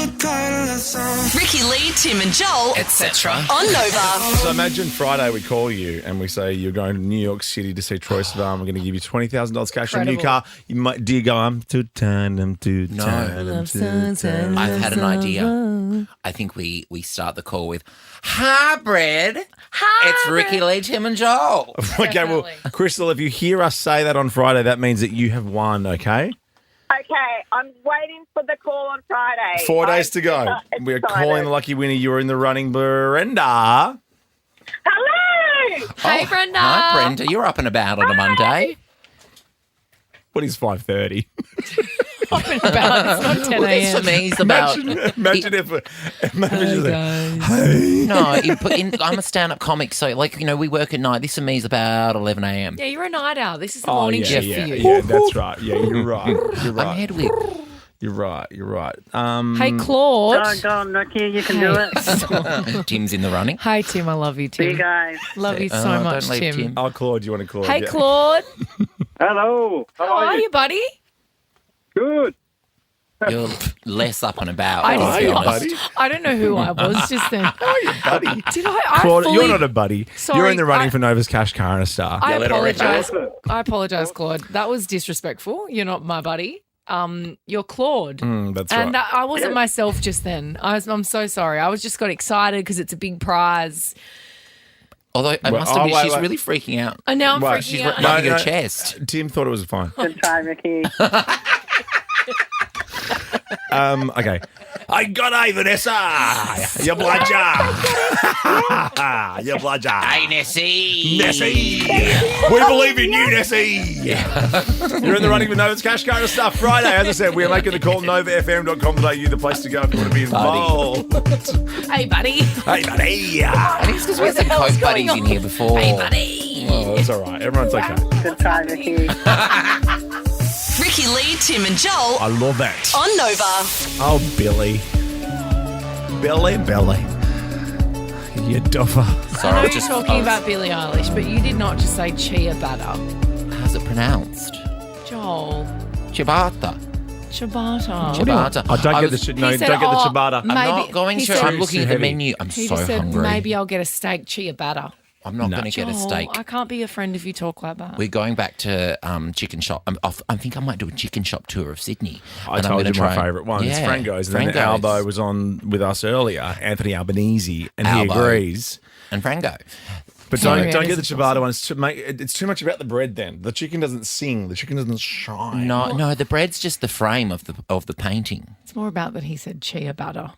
Ricky Lee, Tim and Joel, etc. on Nova. So imagine Friday we call you and we say you're going to New York City to see Troye Sivan. We're going to give you $20,000 cash on a new car. You might, do you go, I'm too tired, I'm too tired, I'm too tired. I've had an idea. I think we start the call with, hybrid. It's Ricky Lee, Tim and Joel. Okay, well, Crystal, if you hear us say that on Friday, that means that you have won, okay? Okay, I'm waiting for the call on Friday. 4 days to go. We're calling the lucky winner. You were in the running, Brenda. Hello! Hey, Brenda. Hi, Brenda. You're up and about on a Monday. What is 5:30? Up and about. It's not 10 Well, this a.m. for me is about... Imagine if I'm a stand-up comic, so, we work at night. This for me is about 11 a.m. Yeah, you're a night owl. This is the morning shift for you. Yeah, that's right. Yeah, you're right. I'm Hedwig. You're right. Hey, Claude. Go on, Ricky, you can do it. Tim's in the running. Hey, Tim, I love you, Tim. See you guys. Love you so much, don't leave Tim. Oh, Claude, you want to call? Hey, Claude. Hello. How are you, buddy? Good. You're less up and about. I buddy. don't know who I was just then. How are you, buddy? Did I Claude, fully... you're not a buddy. Sorry, you're in the running for Nova's Cash Car and a Star. I apologise, Claude. That was disrespectful. You're not my buddy. You're Claude. That's and right. I wasn't myself just then. I'm so sorry. I was just got excited because it's a big prize. Although I must admit, she's really freaking out. And now I'm freaking out. She's rubbing her chest. Tim thought it was fine. Good try, Ricky. Okay. I got it, Vanessa. You bludger. You bludger. Hey, Nessie. Nessie. We believe in you, Nessie. You're in the running for Nova's Cash Card of Stuff Friday. As I said, we are making the call, novafm.com.au, the place to go if you want to be involved. Hey, buddy. Hey, buddy. I think it's because we had some Coke buddies in here before. Hey, buddy. Oh, it's all right. Everyone's okay. Good time, Ricky. Ricky Lee, Tim and Joel I love that. on Nova. Oh, Billy. Billy. You duffer. I know Sorry, you're talking about Billie Eilish, but you did not just say chia butter. How's it pronounced? Joel. Ciabatta. Ciabatta. Ciabatta. I don't get the He said, don't get the ciabatta. I'm Maybe- not going he to. said- I'm looking at the Too heavy. menu. I'm He so just said, hungry. maybe I'll get a steak chia butter. I'm not No. going to get a Joel, steak. I can't be a friend if you talk like that. We're going back to chicken shop. I think I might do a chicken shop tour of Sydney. I And I'm told gonna you my try- favourite one. It's Yeah, Frango's. And then Frango's. Albo was on with us earlier, Anthony Albanese, and he Albo. agrees. And Frango. But Sorry, don't it get the is ciabatta one. It's too much about the bread then. The chicken doesn't sing. The chicken doesn't shine. No, the bread's just the frame of the painting. It's more about that he said chia butter.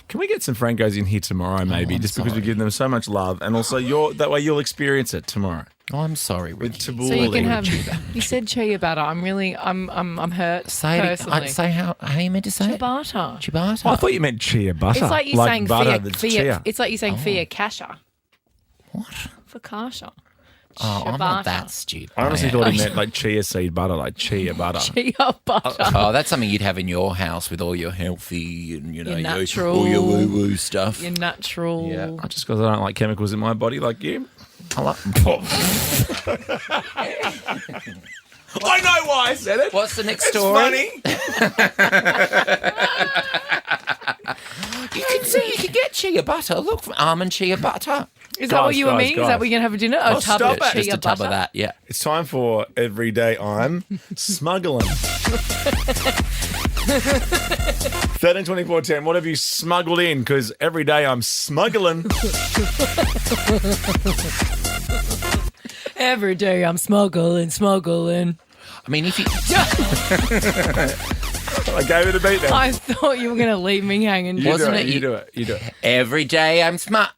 Can we get some Frankos in here tomorrow, maybe? I'm just because we sorry. give them so much love. And also, that way you'll experience it tomorrow. Oh, I'm sorry, With Ricky. tabbouleh. So you can have. You said chia butter. I'm hurt. Say it. personally. Say how you meant to say it? Ciabatta. Ciabatta. Oh, I thought you meant chia butter. It's like you saying butter fia. that's chia. It's like you saying fia kasha. What? For kasha. Oh, I'm not Ciabatta. that stupid. I honestly thought he meant like chia seed butter, like chia butter. Chia butter. Oh, that's something you'd have in your house with all your healthy and Your your natural- all your woo woo stuff. Your natural. Yeah. Just because I don't like chemicals in my body like you. I like- I know why I said it. What's the next It's story? funny. You can get chia butter. Look, from almond chia butter. Is that what you and me? Is that guys. what you're going to have for dinner? Oh, A tub stop of it. chia Just a tub butter? of that. Yeah. It's time for Everyday I'm Smuggling. 13-24-10. What have you smuggled in? Because every day I'm smuggling. Every day I'm smuggling. I mean, if you I gave it a beat then. I thought you were going to leave me hanging. You Wasn't do it it. you- You do it. You do it. every day I'm smart.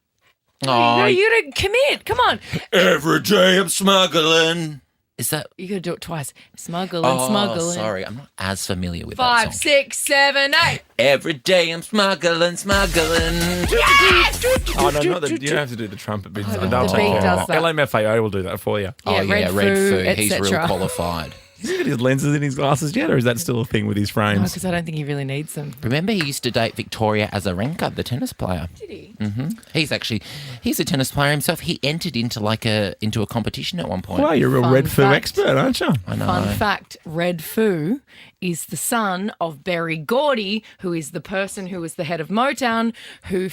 No, Oh, you don't commit. Come on. every day I'm smuggling. Is that? You got to do it twice. Smuggling. Sorry, I'm not as familiar with 5, that song. 6, 7, 8. Every day I'm smuggling. Oh, no, not that. You don't have to do the trumpet bit. the They'll beat take care does of it. that. LMFAO will do that for you. Oh yeah, Red Red Foo, Foo. He's real etc. qualified. Has he got his lenses in his glasses yet, or is that still a thing with his No, frames? because I don't think he really needs them. Remember, he used to date Victoria Azarenka, the tennis player. Did he? He's a tennis player himself. He entered into a competition at one point. Wow, you're a real Fun Red Foo fact. expert, aren't you? I know. Fun fact, Red Foo is the son of Berry Gordy, who is the person who was the head of Motown, who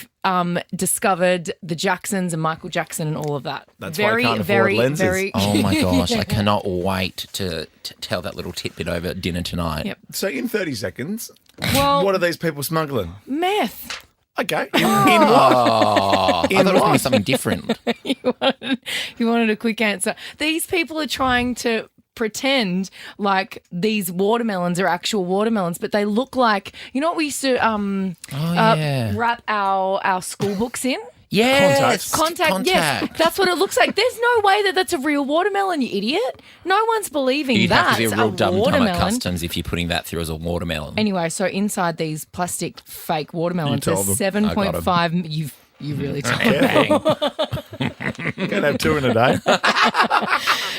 discovered the Jacksons and Michael Jackson and all of that. That's why I can't afford lenses. very. Oh my gosh, I cannot wait to tell that little tidbit over at dinner tonight. Yep. So in 30 seconds, Well, what are these people smuggling? meth. Okay. In what? Oh, I thought it was going to be what? something different. You wanted a quick answer. These people are trying to pretend like these watermelons are actual watermelons, but they look like, you know what we used to yeah. wrap our school books in? Yes, Contact. Yes, that's what it looks like. There's no way that that's a real watermelon, you idiot. No one's believing You'd that's have to be a real dumb watermelon. at customs if you're putting that through as a watermelon. Anyway, so inside these plastic fake watermelons, You there's told them. 7.5. You really told them. Careful. Can't have two in a day.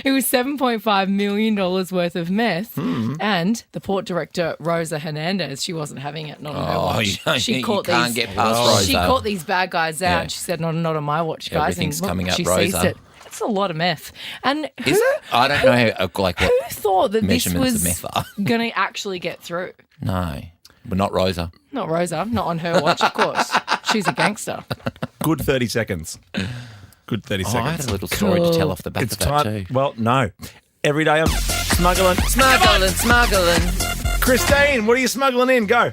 It was $7.5 million worth of meth, Hmm. and the port director Rosa Hernandez, she wasn't having it. Not on her watch. you can't get past She Rosa. caught these bad guys out. Yeah. And she said, "Not on my watch, guys." Everything's and coming up she Rosa. seized it. It's a lot of meth. And who, Is it? I don't know what who thought that this measurements was of meth are. going to actually get through? No, but not Rosa. Not Rosa, not on her watch, of course. She's a gangster. Good 30 seconds. Good 30 Oh, I had seconds. a little story to tell off the back It's of that time. too. Well, no. Every day I'm smuggling. Smuggling. Christine, what are you smuggling in? Go.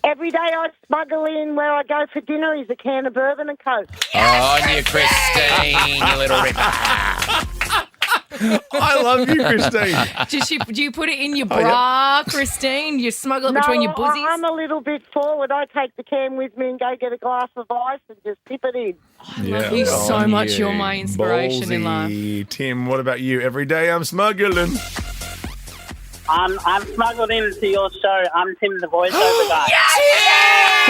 Every day I smuggle in where I go for dinner is a can of bourbon and Coke. Oh, you Christine, you little ripper. I love you, Christine. Do you put it in your bra, Christine? Do you smuggle it between your buzzies? I'm a little bit forward. I take the can with me and go get a glass of ice and just tip it in. I love you so much. You're my inspiration in life. Tim, what about you? Every day I'm smuggling. I'm smuggled into your show. I'm Tim, the voiceover guy. Yes!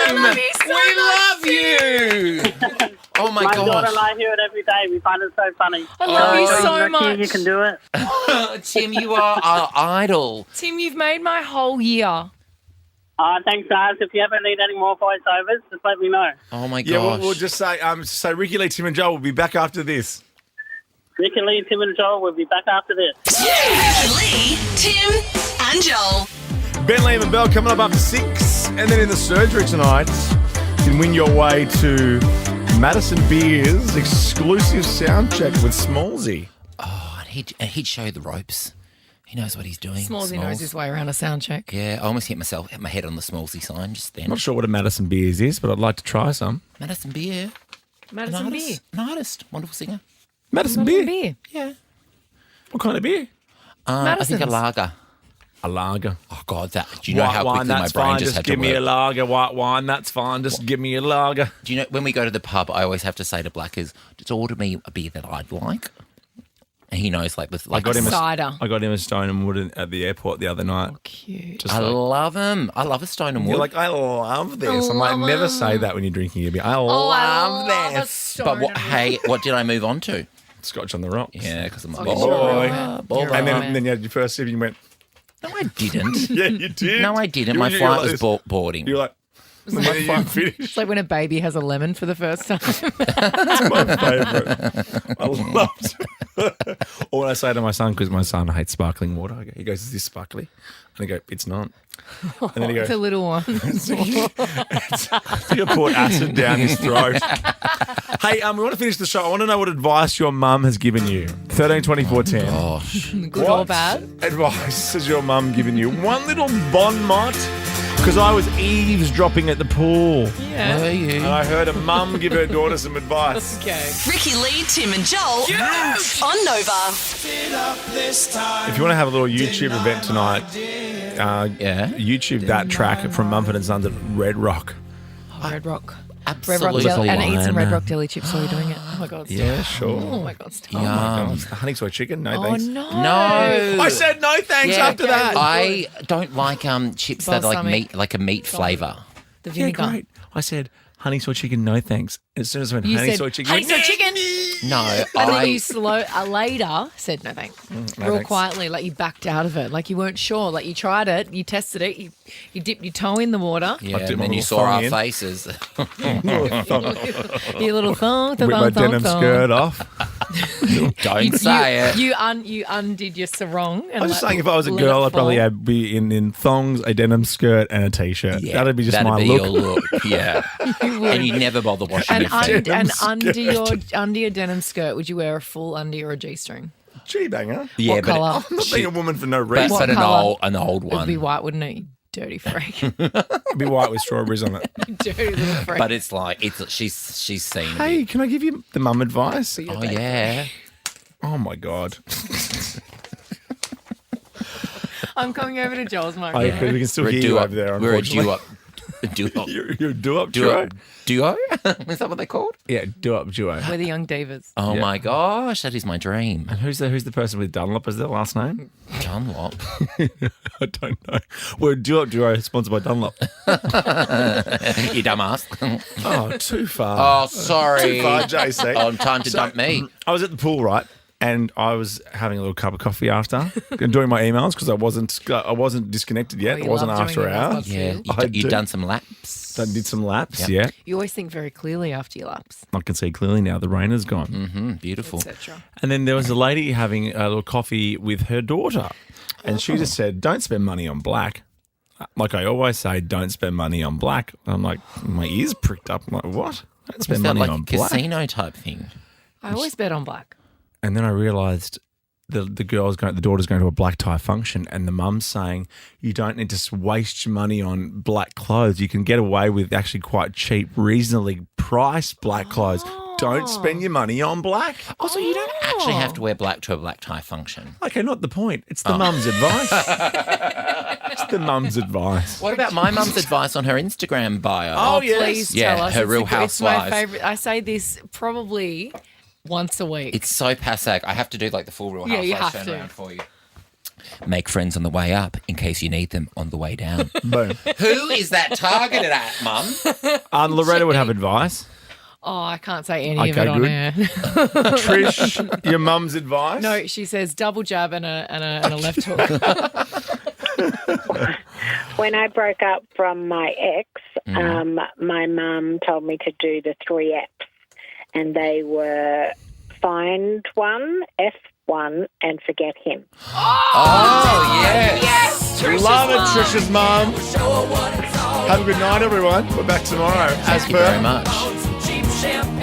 I love you so We love you. Oh my My gosh. daughter and I hear it every day. We find it so funny. I love you so much. You can do it. Tim, you are our idol. Tim, you've made my whole year. Thanks, guys. If you ever need any more voiceovers, just let me know. Oh my gosh. Yeah, we'll just say Ricky Lee, Tim and Joel will be back after this. Ricky Lee, Tim and Joel will be back after this. Ricky Lee, Tim and Joel. Ben, Liam and Bell coming up after 6. And then in the surgery tonight, you can win your way to Madison Beer's exclusive sound check with Smallsy. Oh, and he'd show you the ropes. He knows what he's doing. Smallsy knows his way around a sound check. Yeah, I almost hit my head on the Smallsy sign just then. I'm not sure what a Madison Beers is, but I'd like to try some. Madison Beer. Madison Beer. An artist. Wonderful singer. Madison Beer? Yeah. What kind of beer? I think a lager. A lager. Oh, God, do you know how quickly my brain just had to work? Give me a lager. White wine, that's fine. Just give me a lager. Do you know, when we go to the pub, I always have to say to Blackers, just order me a beer that I'd like. And he knows, like I got him cider. I got him a Stone and Wood at the airport the other night. Oh, cute. I love him. I love a Stone and Wood. You're like, I love this. I'm like, never say that when you're drinking a beer. I love this. But what did I move on to? Scotch on the rocks. Yeah, because I'm a boy. And then you had your first sip and you went, no, I didn't. Yeah, you did. No, I didn't. My flight was boarding. You're like, It's like when a baby has a lemon for the first time. That's my favourite. I loved it. Or when I say to my son, because my son hates sparkling water, I go, he goes, is this sparkly? And I go, it's not. And then he goes, It's a little one. you poured acid down his throat. Hey, we want to finish the show. I want to know what advice your mum has given you. 13, 24, 10. Gosh. Good or bad? Advice has your mum given you? One little bon mot. Because I was eavesdropping at the pool. Yeah. Were you? And I heard a mum give her daughter some advice. Okay. Ricky Lee, Tim and Joel on Nova. If you want to have a little YouTube event tonight, YouTube that track from Mumford & Sons at Red Rock. Red Rock. Absolutely. Red Rock and eat some Red Rock deli chips while you're doing it. Oh my God. Stop. Yeah, sure. Oh my God. Stop. Oh my God. Honey soy chicken? No, thanks. Oh no. No. I said no thanks after that. I don't like chips that are like Balsamic. meat, like a meat flavour. The Yeah, vinegar. great. I said honey soy chicken, no thanks. And as soon as I went You honey said, soy chicken, honey soy chicken. No, And then you later said no thanks. no Real thanks. quietly, like you backed out of it. Like you weren't sure. Like you tried it, you tested it, you dipped your toe in the water. Yeah, I did and my then you little saw thong our in. faces. Your little thong, with my denim skirt off. Don't say it. You undid your sarong. And I was just saying, if I was a girl, I'd probably be in thongs, a denim skirt, and a t-shirt. Yeah, that'd be just that'd my be look. your look. Yeah, and you never bother washing your feet. And under your denim skirt, would you wear a full undie or a g-string? G-banger. Yeah, What but colour? I'm not being a woman for no but, reason. but colour? an old It would one. be white, wouldn't it? You dirty freak. It'd be white with strawberries on it. You dirty little freak. But it's like she's seen. Hey, can I give you the mum advice? Oh yeah. Oh my God. I'm coming over to Joel's Oh, microphone. because we can still We're a hear you duo. over there. We're a Unfortunately. duo. You're a do-up Duo. duo. Duo? Is that what they're called? Yeah, do-up duo. We're the young divas. Oh Yeah. my gosh, that is my dream. And who's the person with Dunlop as their last name? Dunlop. I don't know. We're a do-up duo sponsored by Dunlop. You dumbass. Oh, too far. Oh, sorry. Too far, JC. Oh, time to dump me. I was at the pool, right? And I was having a little cup of coffee after and doing my emails because I wasn't disconnected yet. Oh, It you wasn't love after doing your hours. emails. Yeah, I you've do. done some laps. Did some laps, Yep. yeah. You always think very clearly after your laps, I can see clearly now. The rain is gone. Mm-hmm, beautiful. etc. And then there was a lady having a little coffee with her daughter. And she just said, don't spend money on black. Like I always say, don't spend money on black. And I'm like, my ears pricked up. I'm like, what? Don't Is spend that money like on a black. casino type thing? I always bet on black. And then I realised the daughter's going to a black tie function, and the mum's saying you don't need to waste your money on black clothes. You can get away with actually quite cheap, reasonably priced black clothes. Don't spend your money on black. Also, you don't actually have to wear black to a black tie function. Okay, not the point. It's the mum's advice. It's the mum's advice. What about my mum's advice on her Instagram bio? Oh, yes. Please tell us. Her Real It's Housewives. my favourite. I say this probably once a week. It's so passe. I have to do like the full Real Yeah, you Housewives have to. turnaround for you. Make friends on the way up in case you need them on the way down. Boom. Who is that targeted at, Mum? Loretta would have advice. Oh, I can't say any of it Okay, on good. air. Trish, your mum's advice? No, she says double jab and a left hook. When I broke up from my ex, my mum told me to do the 3 Fs, and they were find one, F1, and forget him. Oh, yes. Yes, Trish's Love it, mum. Trish's mum. Have a good night, everyone. We're back tomorrow. Thank you very much. Cheap champagne.